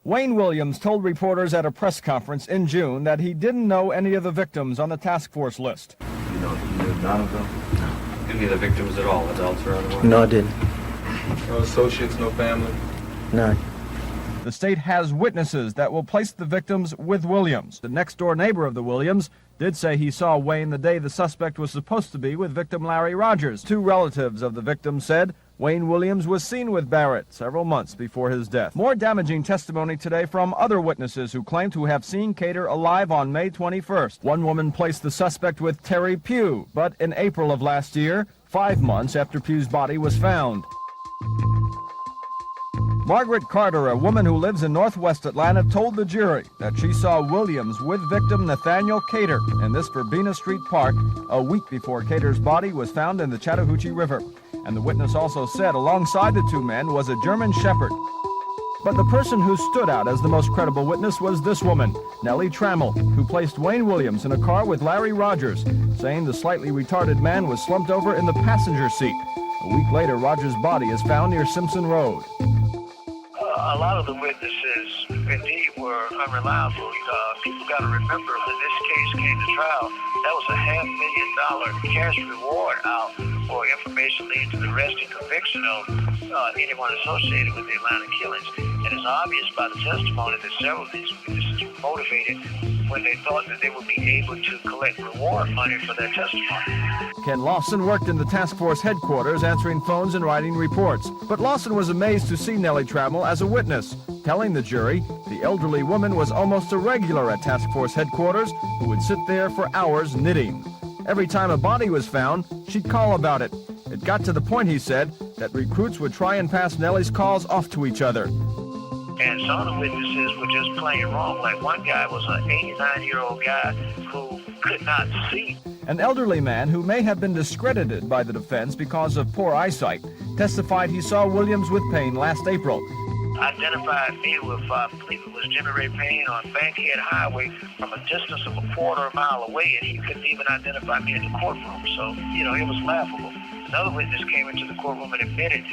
Speaker 14: Wayne Williams told reporters at a press conference in June that he didn't know any of the victims on the task force list.
Speaker 22: You know none of them? Any of the victims at all, adults or otherwise?
Speaker 16: No, I didn't.
Speaker 22: No associates, no family?
Speaker 16: None.
Speaker 14: The state has witnesses that will place the victims with Williams. The next-door neighbor of the Williams did say he saw Wayne the day the suspect was supposed to be with victim Larry Rogers. Two relatives of the victim said Wayne Williams was seen with Barrett several months before his death. More damaging testimony today from other witnesses who claim to have seen Cater alive on May 21st. One woman placed the suspect with Terry Pugh, but in April of last year, 5 months after Pugh's body was found. Margaret Carter, a woman who lives in northwest Atlanta, told the jury that she saw Williams with victim Nathaniel Cater in this Verbena Street Park a week before Cater's body was found in the Chattahoochee River. And the witness also said alongside the two men was a German Shepherd. But the person who stood out as the most credible witness was this woman, Nellie Trammell, who placed Wayne Williams in a car with Larry Rogers, saying the slightly retarded man was slumped over in the passenger seat. A week later, Rogers' body is found near Simpson Road.
Speaker 3: A lot of the witnesses, indeed, were unreliable. People got to remember, when this case came to trial, that was a $500,000 cash reward out for information leading to the arrest and conviction of anyone associated with the Atlanta killings. And it's obvious by the testimony that several of these witnesses were motivated when they thought that they would be able to collect reward money for their testimony.
Speaker 14: Ken Lawson worked in the task force headquarters answering phones and writing reports. But Lawson was amazed to see Nellie Trammell as a witness, telling the jury the elderly woman was almost a regular at task force headquarters who would sit there for hours knitting. Every time a body was found, she'd call about it. It got to the point, he said, that recruits would try and pass Nellie's calls off to each other.
Speaker 3: And some of the witnesses were just plain wrong. Like one guy was an 89-year-old guy who could not see.
Speaker 14: An elderly man who may have been discredited by the defense because of poor eyesight testified he saw Williams with Payne last April.
Speaker 3: Identified me with, I believe it was Jimmy Ray Payne on Bankhead Highway from a distance of a quarter mile away, and he couldn't even identify me in the courtroom. So, it was laughable. Another witness came into the courtroom and admitted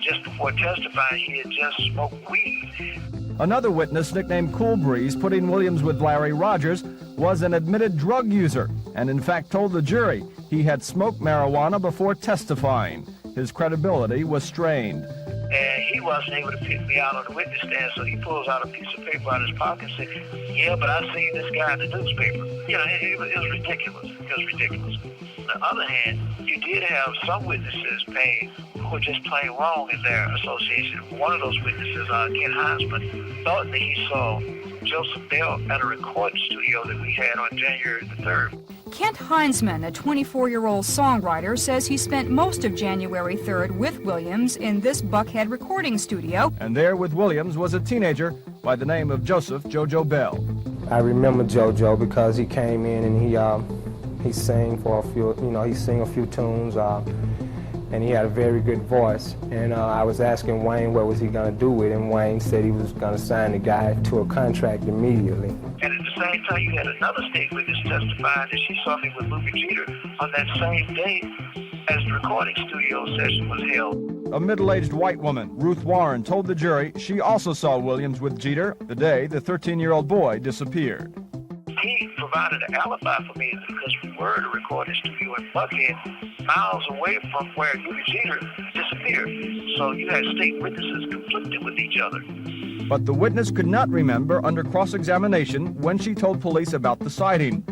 Speaker 3: just before testifying he had just smoked weed.
Speaker 14: Another witness, nicknamed Cool Breeze, putting Williams with Larry Rogers, was an admitted drug user and in fact told the jury he had smoked marijuana before testifying. His credibility was strained.
Speaker 3: And he wasn't able to pick me out on the witness stand, so he pulls out a piece of paper out of his pocket and said, yeah, but I seen this guy in the newspaper. It was ridiculous. It was ridiculous. On the other hand, you did have some witnesses, Payne, who were just plain wrong in their association. One of those witnesses, Ken Heisman, thought that he saw Joseph Bell at a recording studio that we had on January the 3rd.
Speaker 2: Kent Heinzman, a 24-year-old songwriter, says he spent most of January 3rd with Williams in this Buckhead recording studio.
Speaker 14: And there with Williams was a teenager by the name of Joseph Jojo Bell.
Speaker 16: I remember Jojo because he came in and he sang for a few, he sang a few tunes, and he had a very good voice. And I was asking Wayne what was he going to do with him. Wayne said he was going to sign the guy to a contract immediately.
Speaker 3: And at the same time, you had another state witness testifying that she saw me with Luke Jeter on that same day as the recording studio session was held.
Speaker 14: A middle-aged white woman, Ruth Warren, told the jury she also saw Williams with Jeter the day the 13-year-old boy disappeared.
Speaker 3: He provided an alibi for me because we were at a recording studio in Buckhead, miles away from where Luke Jeter disappeared. So you had state witnesses conflicted with each other.
Speaker 14: But the witness could not remember under cross-examination when she told police about the sighting.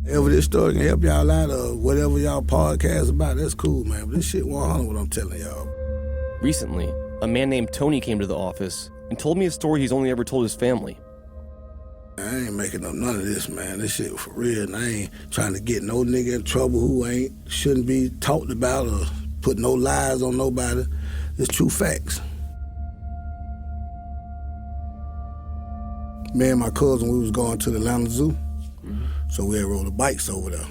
Speaker 4: If this story can help y'all out or whatever y'all podcast about, that's cool, man. But this shit 100 what I'm telling y'all.
Speaker 1: Recently, a man named Tony came to the office and told me a story he's only ever told his family.
Speaker 4: I ain't making up none of this, man. This shit for real, and I ain't trying to get no nigga in trouble who shouldn't be talked about or put no lies on nobody. It's true facts. Me and my cousin, we was going to the Atlanta Zoo, so we had rode the bikes over there.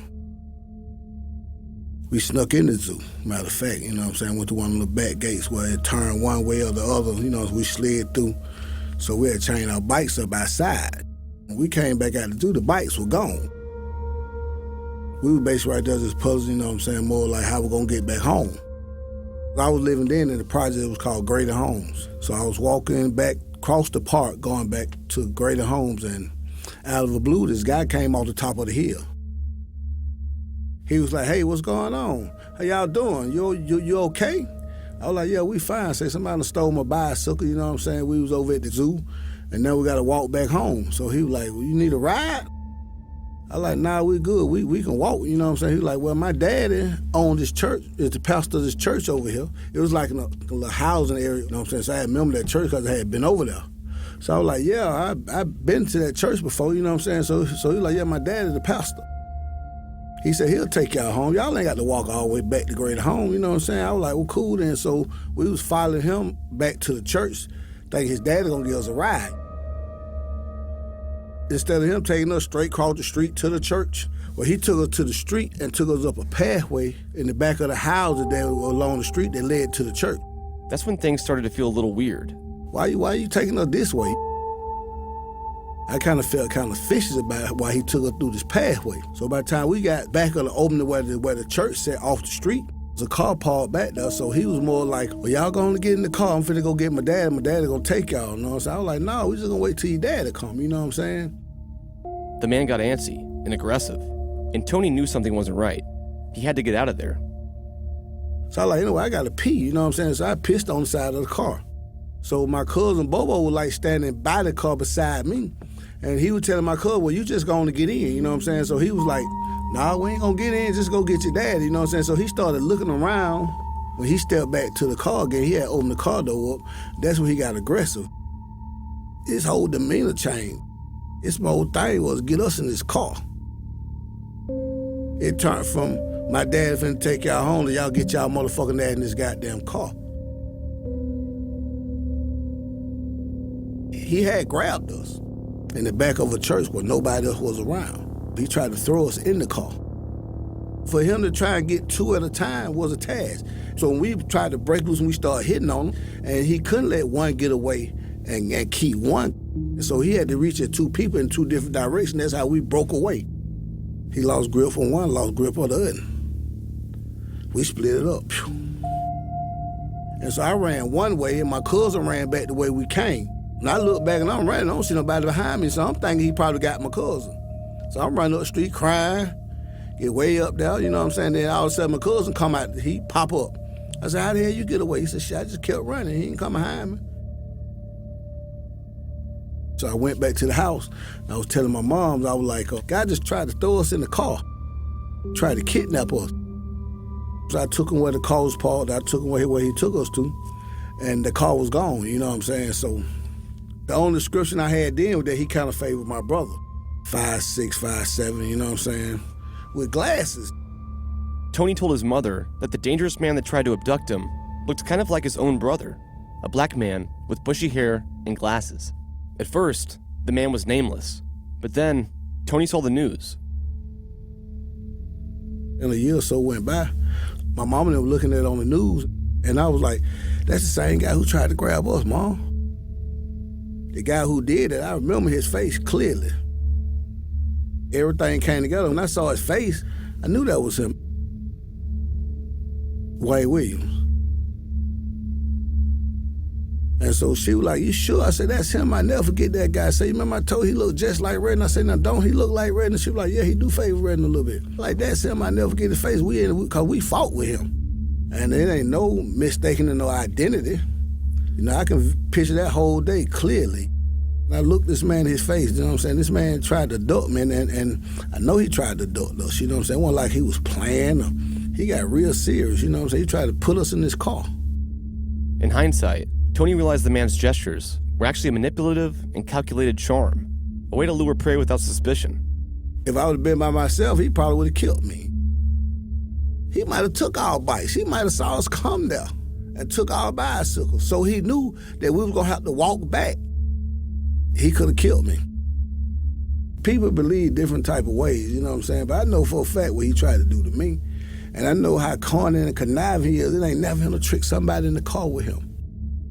Speaker 4: We snuck in the zoo, matter of fact, you know what I'm saying? Went to one of the back gates where it turned one way or the other, we slid through. So we had chained our bikes up outside. When we came back out to do, the bikes were gone. We were basically right there just puzzling, more like how we're gonna get back home. I was living then in the project that was called Greater Homes. So I was walking back across the park, going back to Greater Homes, and out of the blue, this guy came off the top of the hill. He was like, hey, what's going on? How y'all doing? You okay? I was like, yeah, we fine. Say somebody stole my bicycle, you know what I'm saying? We was over at the zoo, and now we got to walk back home. So he was like, well, you need a ride? I was like, nah, we good. We can walk, you know what I'm saying? He was like, well, my daddy owned this church, is the pastor of this church over here. It was like in a little housing area, you know what I'm saying? So I remember that church because I had been over there. So I was like, yeah, I've been to that church before, you know what I'm saying? So he was like, yeah, my dad is the pastor. He said, he'll take y'all home. Y'all ain't got to walk all the way back to Greater Home, you know what I'm saying? I was like, well, cool then. So we was following him back to the church, thinking his daddy gonna give us a ride. Instead of him taking us straight across the street to the church, well, he took us to the street and took us up a pathway in the back of the houses that were along the street that led to the church.
Speaker 1: That's when things started to feel a little weird.
Speaker 4: Why are you taking us this way? I kind of felt kind of fishy about why he took us through this pathway. So by the time we got back on the opening where the church sat off the street, there's a car parked back there. So he was more like, well, y'all gonna get in the car. I'm finna go get my dad. My daddy gonna take y'all. You know what I'm saying? I was like, no, we just gonna wait till your daddy come. You know what I'm saying?
Speaker 1: The man got antsy and aggressive, and Tony knew something wasn't right. He had to get out of there.
Speaker 4: So I was like, anyway, I gotta pee. You know what I'm saying? So I pissed on the side of the car. So my cousin Bobo was like standing by the car beside me. And he was telling my cousin, well, you just going to get in, you know what I'm saying? So he was like, nah, we ain't going to get in, just go get your dad, you know what I'm saying? So he started looking around. When he stepped back to the car again, he had opened the car door up. That's when he got aggressive. His whole demeanor changed. His whole thing was get us in this car. It turned from my dad finna take y'all home to y'all get y'all motherfucking dad in this goddamn car. He had grabbed us in the back of a church where nobody else was around. He tried to throw us in the car. For him to try and get two at a time was a task. So when we tried to break loose and we started hitting on him, and he couldn't let one get away and keep one. So he had to reach at two people in two different directions. That's how we broke away. He lost grip on one, lost grip on the other. We split it up. And so I ran one way and my cousin ran back the way we came. And I look back and I'm running, I don't see nobody behind me, so I'm thinking he probably got my cousin. So I'm running up the street crying, get way up there, you know what I'm saying? Then all of a sudden my cousin come out, he pop up. I said, how the hell you get away? He said, shit, I just kept running, he didn't come behind me. So I went back to the house, and I was telling my mom, I was like, God just tried to throw us in the car, tried to kidnap us. So I took him where the car was parked, I took him where he took us to, and the car was gone, you know what I'm saying? So the only description I had then was that he kind of favored my brother. 5'6", 5'7", you know what I'm saying? With glasses.
Speaker 1: Tony told his mother that the dangerous man that tried to abduct him looked kind of like his own brother, a black man with bushy hair and glasses. At first, the man was nameless, but then Tony saw the news.
Speaker 4: And a year or so went by. My mom and them were looking at it on the news, and I was like, that's the same guy who tried to grab us, Mom. The guy who did it, I remember his face clearly. Everything came together. When I saw his face, I knew that was him. Wayne Williams. And so she was like, you sure? I said, that's him. I never forget that guy. I said, you remember I told you he looked just like Redden? I said, now don't he look like Redden? She was like, yeah, he do favor Redden a little bit. Like, that's him. I never forget his face. Because we fought with him. And it ain't no mistaking in no identity. You know, I can picture that whole day clearly. And I looked this man in his face, you know what I'm saying? This man tried to duck me, and I know he tried to duck us, you know what I'm saying? It wasn't like he was playing. Or he got real serious, you know what I'm saying? He tried to put us in this car.
Speaker 1: In hindsight, Tony realized the man's gestures were actually a manipulative and calculated charm, a way to lure prey without suspicion.
Speaker 4: If I would have been by myself, he probably would have killed me. He might have took our bikes. He might have saw us come there and took our bicycles. So he knew that we was gonna have to walk back. He could have killed me. People believe different type of ways, you know what I'm saying? But I know for a fact what he tried to do to me. And I know how cunning and conniving he is. It ain't never him to trick somebody in the car with him.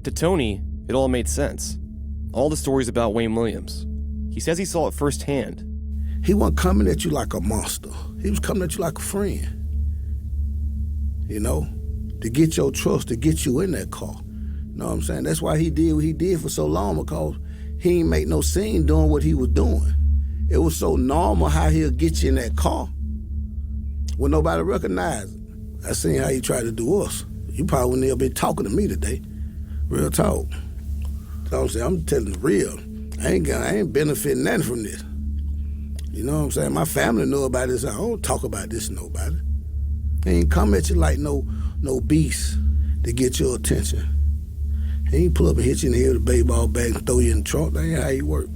Speaker 1: To Tony, it all made sense. All the stories about Wayne Williams. He says he saw it firsthand.
Speaker 4: He wasn't coming at you like a monster. He was coming at you like a friend. You know? To get your trust, to get you in that car. You know what I'm saying? That's why he did what he did for so long, because he ain't make no scene doing what he was doing. It was so normal how he'll get you in that car when nobody recognized it. I seen how he tried to do us. You probably wouldn't have been talking to me today. Real talk. So I'm saying, I'm telling the real. I ain't benefiting nothing from this. You know what I'm saying? My family know about this. I don't talk about this to nobody. He ain't come at you like no beast to get your attention. He ain't pull up and hit you in the head with a baseball bat and throw you in the trunk. That ain't how he work.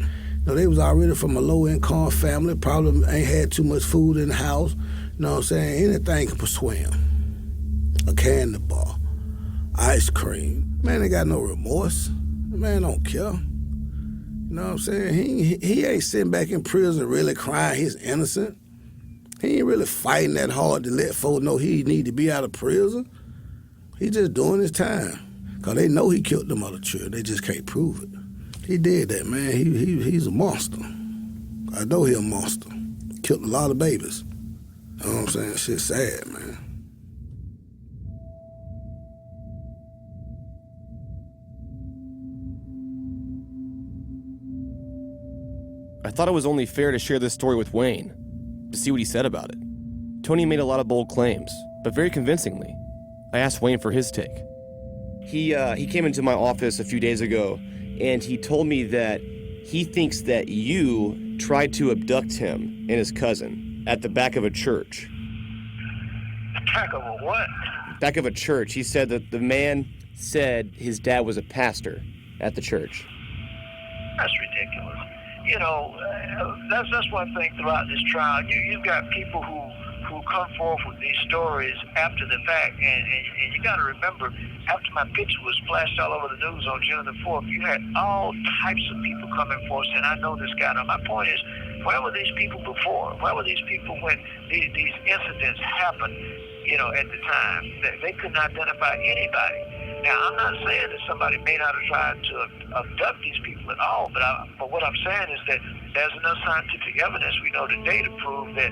Speaker 4: No, they was already from a low-income family, probably ain't had too much food in the house. You know what I'm saying? Anything can persuade him. A candy bar, ice cream. Man ain't got no remorse. The man don't care. You You know what I'm saying? He ain't sitting back in prison really crying he's innocent. He ain't really fighting that hard to let folks know he need to be out of prison. He just doing his time. Because they know he killed them other children. They just can't prove it. He did that, man. He's a monster. I know he a monster. Killed a lot of babies. You know what I'm saying? Shit's sad, man.
Speaker 1: I thought it was only fair to share this story with Wayne, to see what he said about it. Tony made a lot of bold claims, but very convincingly. I asked Wayne for his take. He came into my office a few days ago, and he told me that he thinks that you tried to abduct him and his cousin at the back of a church.
Speaker 3: The back of a what?
Speaker 1: Back of a church. He said that the man said his dad was a pastor at the church.
Speaker 3: That's ridiculous. You know, that's one thing throughout this trial. You've got people who come forth with these stories after the fact, and you got to remember, after my picture was flashed all over the news on June the 4th, you had all types of people coming forth saying, I know this guy. Now, my point is, where were these people before? Where were these people when these incidents happened, you know, at the time? They couldn't identify anybody. Now, I'm not saying that somebody may not have tried to abduct these people at all, but what I'm saying is that there's enough scientific evidence we know today to prove that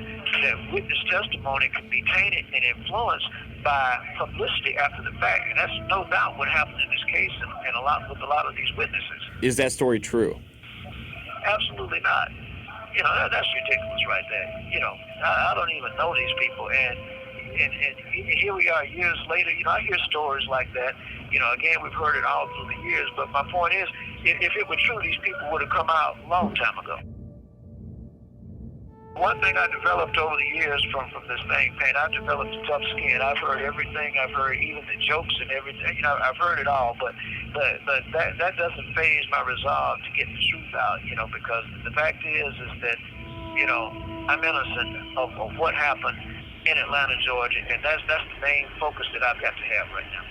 Speaker 3: witness testimony can be tainted and influenced by publicity after the fact. And that's no doubt what happened in this case and with a lot of these witnesses.
Speaker 1: Is that story true?
Speaker 3: Absolutely not. You know, that's ridiculous right there. You know, I don't even know these people. And here we are years later. You know, I hear stories like that. You know, again, we've heard it all through the years. But my point is, if it were true, these people would have come out a long time ago. One thing I developed over the years from this thing, man, I've developed a tough skin. I've heard everything. I've heard even the jokes and everything. You know, I've heard it all. But that doesn't faze my resolve to get the truth out. You know, because the fact is that, you know, I'm innocent of what happened in Atlanta, Georgia, and that's the main focus that I've got to have right now.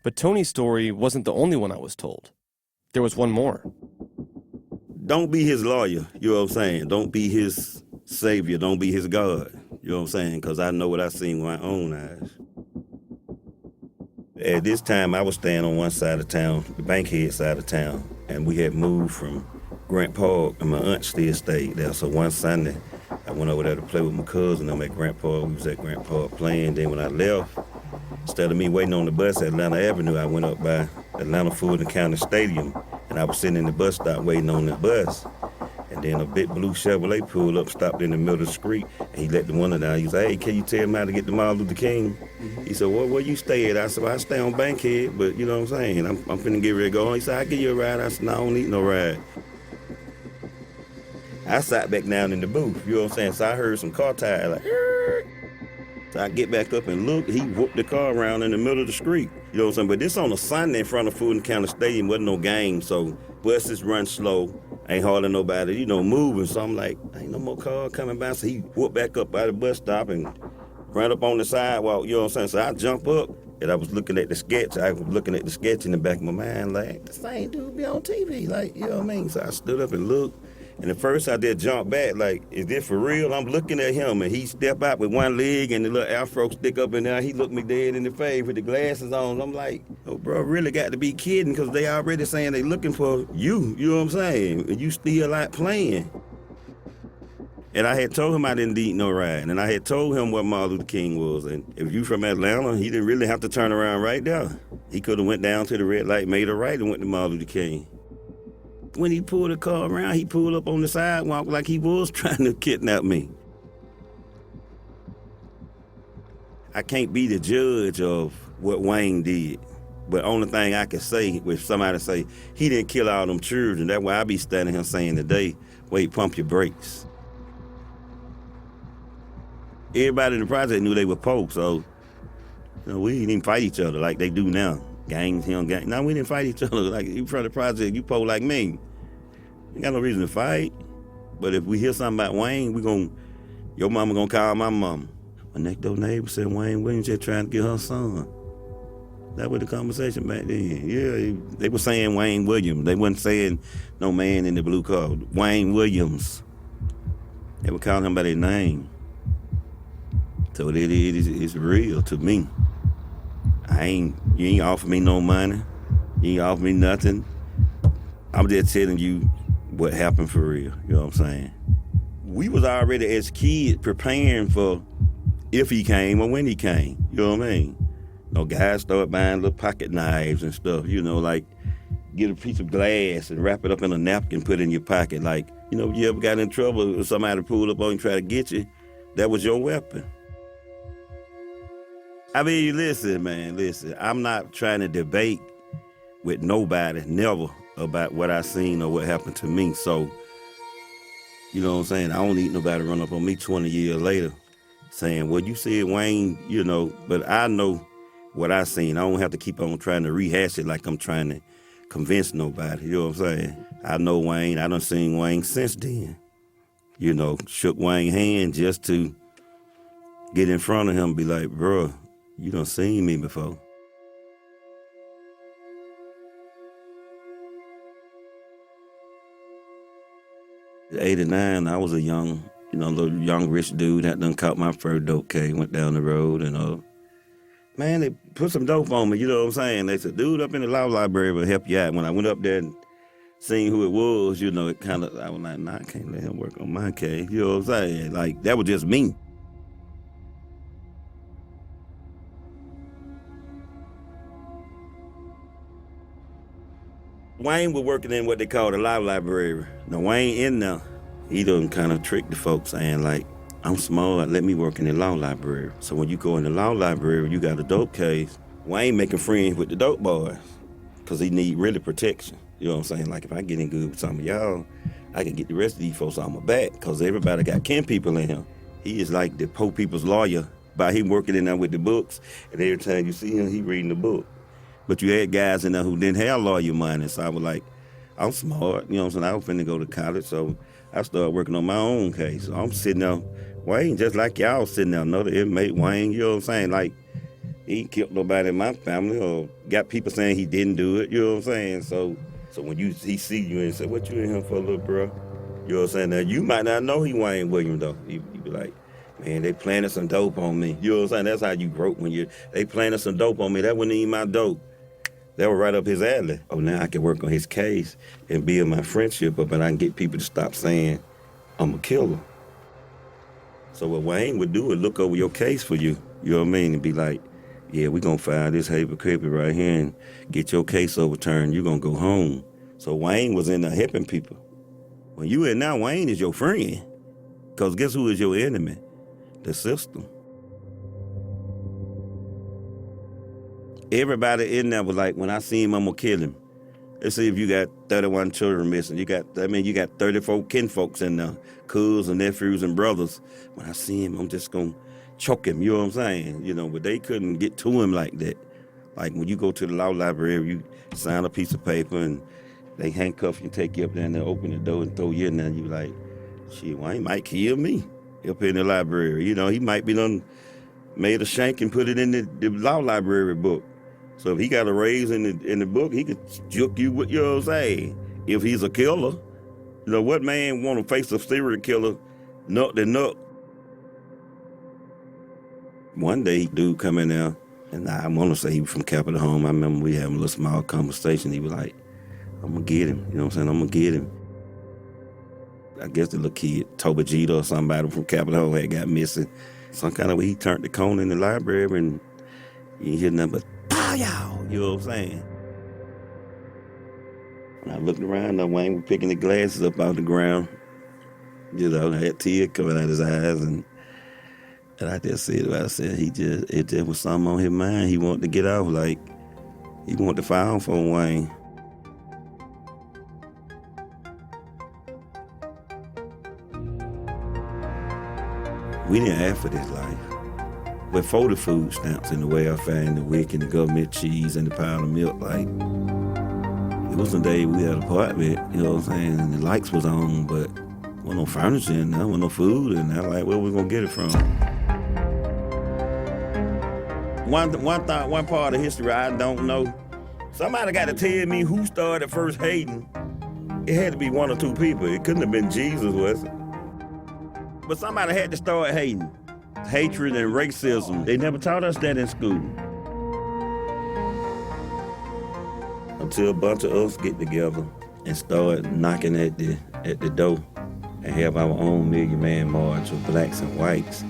Speaker 1: But Tony's story wasn't the only one I was told. There was one more.
Speaker 5: Don't be his lawyer, you know what I'm saying? Don't be his savior, don't be his God, you know what I'm saying? Because I know what I've seen with my own eyes. At this time, I was staying on one side of town, the Bankhead side of town, and we had moved from Grant Park, and my aunt still stayed there. So one Sunday, I went over there to play with my cousin. I'm at Grant Park. We was at Grant Park playing. Then when I left, instead of me waiting on the bus at Atlanta Avenue, I went up by Atlanta Fulton County Stadium, and I was sitting in the bus stop waiting on the bus. And then a big blue Chevrolet pulled up, stopped in the middle of the street, and he let the window down. He was like, hey, can you tell me how to get to Martin Luther King? He said, well, where you stay at? I said, well, I stay on Bankhead, but you know what I'm saying? I'm finna get ready to go. He said, I'll give you a ride. I said, no, I don't need no ride. I sat back down in the booth, you know what I'm saying? So I heard some car tires like, so I get back up and look, he whooped the car around in the middle of the street. You know what I'm saying? But this on a Sunday in front of Fulton County Stadium, wasn't no game, so buses run slow, ain't hardly nobody, you know, moving. So I'm like, ain't no more car coming by. So he whooped back up by the bus stop and ran up on the sidewalk, you know what I'm saying? So I jump up, and I was looking at the sketch. I was looking at the sketch in the back of my mind, like, the same dude be on TV, like, you know what I mean? So I stood up and looked. And at first I did jump back, like, is this for real? I'm looking at him, and he stepped out with one leg and the little afro stick up in there. He looked me dead in the face with the glasses on. I'm like, oh, bro, really got to be kidding, because they already saying they looking for you know what I'm saying? And you still like playing. And I had told him I didn't need no ride, and I had told him what Martin Luther King was. And if you from Atlanta, he didn't really have to turn around right there. He could have went down to the red light, made a right, and went to Martin Luther King. When he pulled the car around, he pulled up on the sidewalk like he was trying to kidnap me. I can't be the judge of what Wayne did, but only thing I can say, if somebody say, he didn't kill all them children, that's why I be standing here saying today, wait, pump your brakes. Everybody in the project knew they were poor, so you know, we didn't even fight each other like they do now. Gangs, young gangs. No, we didn't fight each other. Like, you from the project, you poor like me. Ain't got no reason to fight. But if we hear something about Wayne, your mama gonna call my mama. My next door neighbor said Wayne Williams just trying to get her son. That was the conversation back then. Yeah, they were saying Wayne Williams. They wasn't saying no man in the blue car. Wayne Williams. They were calling him by their name. So it's real to me. You ain't offer me no money. You ain't offer me nothing. I'm just telling you what happened for real. You know what I'm saying? We was already as kids preparing for if he came or when he came. You know what I mean? Guys started buying little pocket knives and stuff, like get a piece of glass and wrap it up in a napkin, put it in your pocket. Like, you ever got in trouble or somebody pulled up on you and try to get you, that was your weapon. I mean, listen, I'm not trying to debate with nobody, never, about what I seen or what happened to me. So, you know what I'm saying? I don't need nobody to run up on me 20 years later saying, well, you said Wayne, but I know what I seen. I don't have to keep on trying to rehash it like I'm trying to convince nobody. You know what I'm saying? I know Wayne. I done seen Wayne since then. Shook Wayne's hand just to get in front of him and be like, bro, you done seen me before. At 89, I was a young, little young rich dude that done caught my first dope case, went down the road and man, they put some dope on me, you know what I'm saying? They said, dude up in the law library will help you out. When I went up there and seen who it was, it kind of, I was like, nah, I can't let him work on my case, you know what I'm saying? Like, that was just me. Wayne was working in what they call the law library. Now, Wayne in there, he done kind of tricked the folks saying, like, I'm smart, let me work in the law library. So when you go in the law library, you got a dope case, Wayne making friends with the dope boys because he need really protection. You know what I'm saying? Like, if I get in good with some of y'all, I can get the rest of these folks on my back because everybody got kin people in him. He is like the poor people's lawyer by him working in there with the books, and every time you see him, he reading the book. But you had guys in there who didn't have lawyer money, so I was like, I'm smart, you know what I'm saying? I was finna go to college, so I started working on my own case. So I'm sitting there, Wayne, just like y'all sitting there, another inmate, Wayne, you know what I'm saying? Like, he ain't killed nobody in my family or got people saying he didn't do it, you know what I'm saying? So when he see you and say, what you in here for, little bro? You know what I'm saying? Now, you might not know he Wayne Williams, though. You be like, man, they planted some dope on me. You know what I'm saying? That's how you grow when they planted some dope on me. That wasn't even my dope. That was right up his alley. Oh, now I can work on his case and build my friendship up, and I can get people to stop saying I'm a killer. So what Wayne would do is look over your case for you, you know what I mean, and be like, yeah, we're going to file this hypocrite right here and get your case overturned. You're going to go home. So Wayne was in there helping people. When you in now, Wayne is your friend. Because guess who is your enemy? The system. Everybody in there was like, when I see him, I'm going to kill him. Let's see if you got 31 children missing. You got 34 kinfolks in there, cousins and nephews and brothers. When I see him, I'm just going to choke him, you know what I'm saying? But they couldn't get to him like that. Like when you go to the law library, you sign a piece of paper and they handcuff you and take you up there and they open the door and throw you in there and you like, shit, Wayne might kill me up in the library. He might be done made a shank and put it in the law library book. So if he got a raise in the book, he could juke you with, you know what I'm saying? If he's a killer, what man want to face a serial killer, nut to nut? One day, dude come in there, and I want to say he was from Capitol Home. I remember we having a little small conversation. He was like, I'm going to get him, you know what I'm saying? I'm going to get him. I guess the little kid, Toba Jeter or somebody from Capitol Home had got missing. Some kind of way he turned the corner in the library and you ain't hear nothing but pow-yow, you know what I'm saying? When I looked around, Wayne was picking the glasses up out the ground. I had tears coming out his eyes and I just said what I said. It just was something on his mind. He wanted to get off, like, he wanted to file for Wayne. We didn't ask for this life. Before the food stamps and the welfare and the WIC and the government cheese and the pound of milk, like, it was some day we had an apartment, you know what I'm saying, and the lights was on, but there wasn't no furniture in there, there wasn't no food in there. Like, where we gonna get it from? One part of history I don't know. Somebody got to tell me who started first hating. It had to be one or two people. It couldn't have been Jesus, was it? But somebody had to start hating. Hatred and racism. They never taught us that in school. Until a bunch of us get together and start knocking at the door and have our own Million Man March of blacks and whites.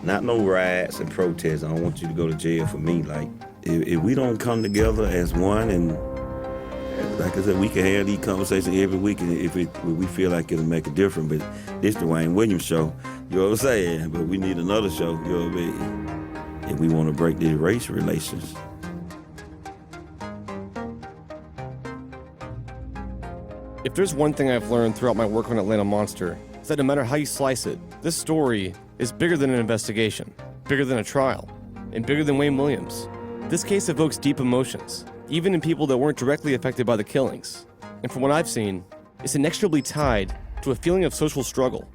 Speaker 5: Not no riots and protests. I don't want you to go to jail for me. Like, if we don't come together as one, and like I said, we can have these conversations every week, and if we feel like it'll make a difference. But this the Wayne Williams show, you know what I'm saying? But we need another show, you know what I mean? And we want to break these race relations.
Speaker 1: If there's one thing I've learned throughout my work on Atlanta Monster, it's that no matter how you slice it, this story is bigger than an investigation, bigger than a trial, and bigger than Wayne Williams. This case evokes deep emotions, even in people that weren't directly affected by the killings. And from what I've seen, it's inextricably tied to a feeling of social struggle.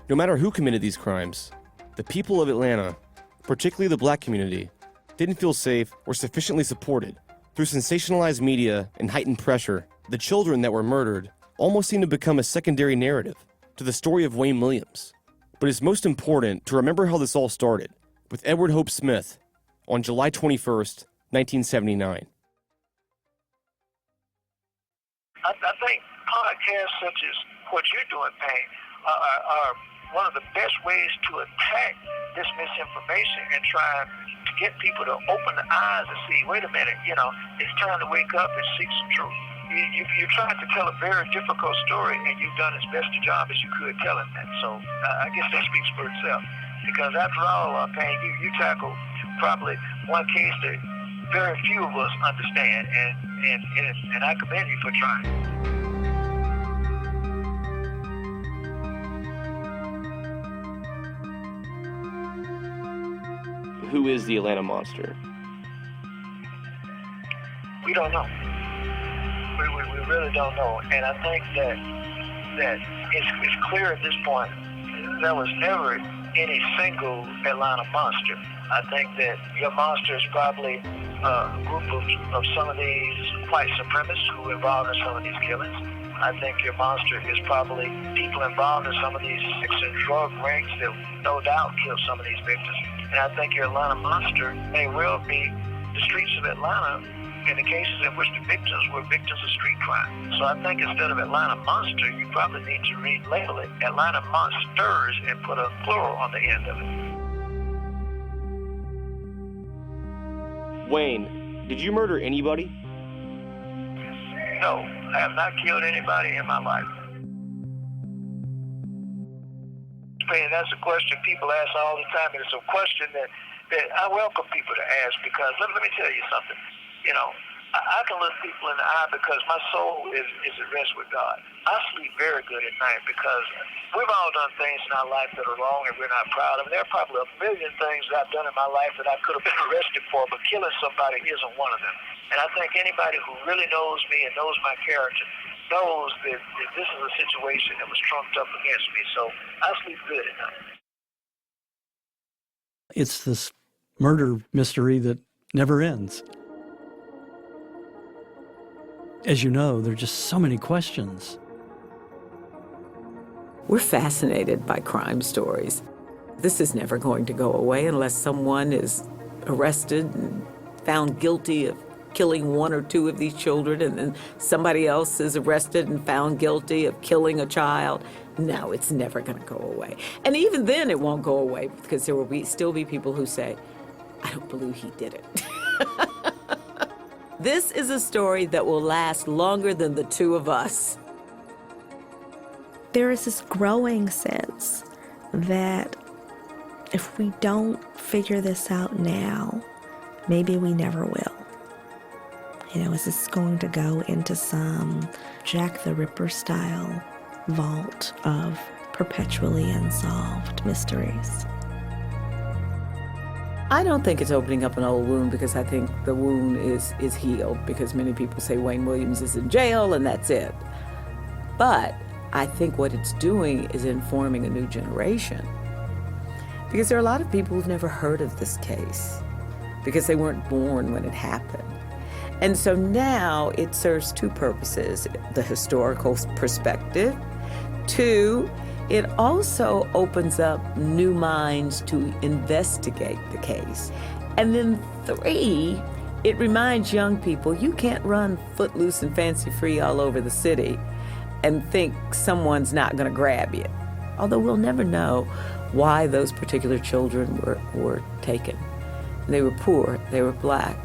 Speaker 1: No matter who committed these crimes, the people of Atlanta, particularly the black community, didn't feel safe or sufficiently supported. Through sensationalized media and heightened pressure, the children that were murdered almost seemed to become a secondary narrative to the story of Wayne Williams. But it's most important to remember how this all started, with Edward Hope Smith on July 21st, 1979.
Speaker 3: I think podcasts such as what you're doing, Payne, are one of the best ways to attack this misinformation and try to get people to open their eyes and see, wait a minute, it's time to wake up and seek some truth. You tried to tell a very difficult story, and you've done as best a job as you could telling that. So I guess that speaks for itself. Because after all, Payne, you tackled probably one case that very few of us understand, and I commend you for trying.
Speaker 1: Who is the Atlanta Monster?
Speaker 3: We don't know. We really don't know. And I think that it's clear at this point there was never any single Atlanta monster. I think that your monster is probably a group of some of these white supremacists who were involved in some of these killings. I think your monster is probably people involved in some of these sex and drug rings that no doubt killed some of these victims. And I think your Atlanta monster may well be the streets of Atlanta in the cases in which the victims were victims of street crime. So I think instead of Atlanta Monster, you probably need to relabel it Atlanta Monsters and put a plural on the end of it.
Speaker 1: Wayne, did you murder anybody?
Speaker 3: No, I have not killed anybody in my life. And that's a question people ask all the time, and it's a question that I welcome people to ask, because let me tell you something. I can look people in the eye because my soul is at rest with God. I sleep very good at night because we've all done things in our life that are wrong and we're not proud of. There are probably a million things that I've done in my life that I could have been arrested for, but killing somebody isn't one of them. And I think anybody who really knows me and knows my character knows that this is a situation that was trumped up against me. So I sleep good at night.
Speaker 13: It's this murder mystery that never ends. As you know, there are just so many questions.
Speaker 21: We're fascinated by crime stories. This is never going to go away unless someone is arrested and found guilty of killing one or two of these children, and then somebody else is arrested and found guilty of killing a child. No, it's never going to go away. And even then it won't go away, because there will still be people who say, I don't believe he did it. This is a story that will last longer than the two of us.
Speaker 7: There is this growing sense that if we don't figure this out now, maybe we never will. Is this going to go into some Jack the Ripper style vault of perpetually unsolved mysteries?
Speaker 21: I don't think it's opening up an old wound, because I think the wound is healed, because many people say Wayne Williams is in jail and that's it. But I think what it's doing is informing a new generation, because there are a lot of people who've never heard of this case. because they weren't born when it happened. And so now it serves two purposes: the historical perspective. Two, it also opens up new minds to investigate the case. And then three, it reminds young people you can't run footloose and fancy-free all over the city and think someone's not going to grab you. Although we'll never know why those particular children were taken. They were poor, they were black,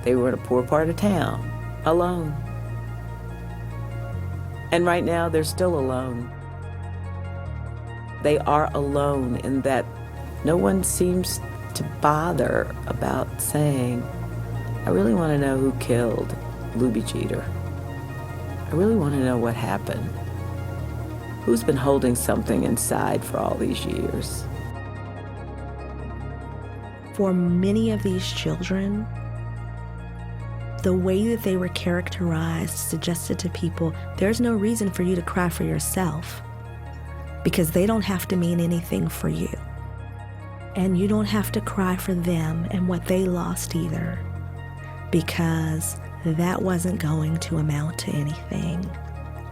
Speaker 21: they were in a poor part of town, alone. And right now, they're still alone. They are alone in that no one seems to bother about saying, I really want to know who killed Luby Jeter. I really want to know what happened. Who's been holding something inside for all these years?
Speaker 7: For many of these children, the way that they were characterized suggested to people, there's no reason for you to cry for yourself because they don't have to mean anything for you. And you don't have to cry for them and what they lost either, because that wasn't going to amount to anything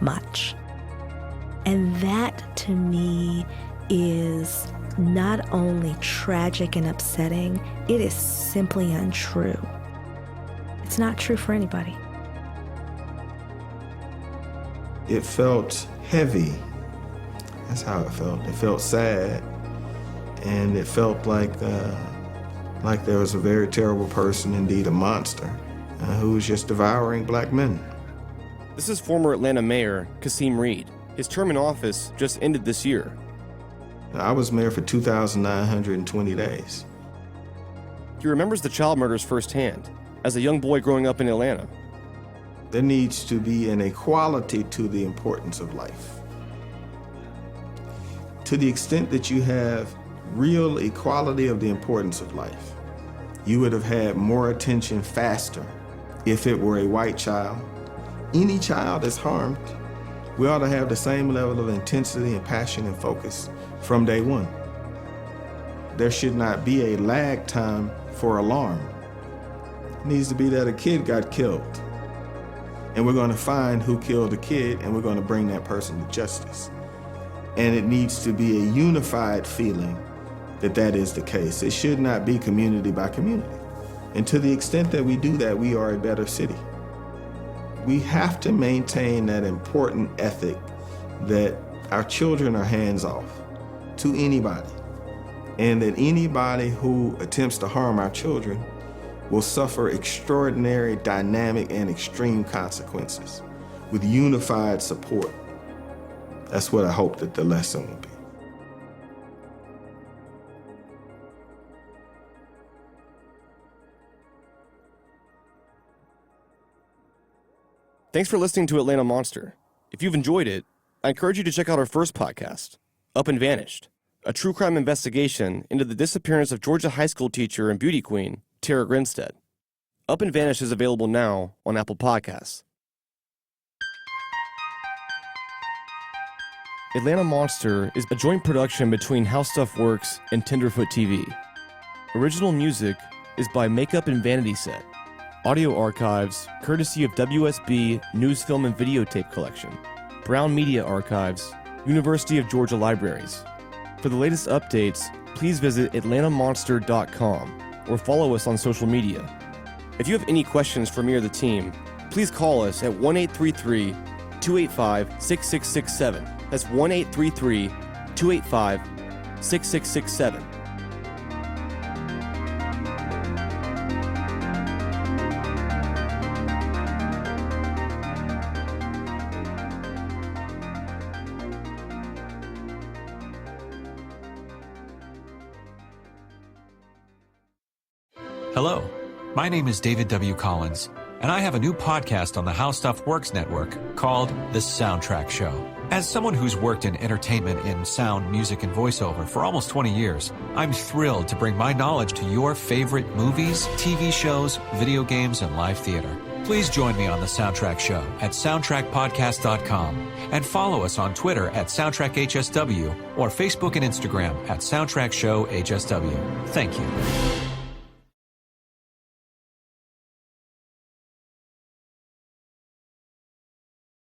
Speaker 7: much. And that, to me, is not only tragic and upsetting, it is simply untrue. It's not true for anybody.
Speaker 8: It felt heavy. That's how it felt. It felt sad. And it felt like there was a very terrible person, indeed a monster, who was just devouring black men.
Speaker 1: This is former Atlanta Mayor Kasim Reed. His term in office just ended this year.
Speaker 8: I was mayor for 2,920 days.
Speaker 1: He remembers the child murders firsthand, as a young boy growing up in Atlanta.
Speaker 8: There needs to be an equality to the importance of life. To the extent that you have real equality of the importance of life, you would have had more attention faster if it were a white child. Any child that's harmed, we ought to have the same level of intensity and passion and focus from day one. There should not be a lag time for alarm. It needs to be that a kid got killed, and we're going to find who killed the kid, and we're going to bring that person to justice. And it needs to be a unified feeling that that is the case. It should not be community by community. And to the extent that we do that, we are a better city. We have to maintain that important ethic that our children are hands off to anybody, and that anybody who attempts to harm our children will suffer extraordinary, dynamic, and extreme consequences with unified support. That's what I hope that the lesson will be.
Speaker 1: Thanks for listening to Atlanta Monster. If you've enjoyed it, I encourage you to check out our first podcast, Up and Vanished, a true crime investigation into the disappearance of Georgia high school teacher and beauty queen, Tara Grinstead. Up and Vanished is available now on Apple Podcasts. Atlanta Monster is a joint production between How Stuff Works and Tenderfoot TV. Original music is by Makeup and Vanity Set. Audio archives, courtesy of WSB News, Film, and Videotape Collection. Brown Media Archives, University of Georgia Libraries. For the latest updates, please visit atlantamonster.com or follow us on social media. If you have any questions for me or the team, please call us at 1-833-285-6667. That's 1-833-285-6667.
Speaker 9: Hello, my name is David W. Collins, and I have a new podcast on the How Stuff Works network called The Soundtrack Show. As someone who's worked in entertainment in sound, music, and voiceover for almost 20 years, I'm thrilled to bring my knowledge to your favorite movies, TV shows, video games, and live theater. Please join me on The Soundtrack Show at soundtrackpodcast.com and follow us on Twitter at SoundtrackHSW or Facebook and Instagram at SoundtrackShowHSW. Thank you.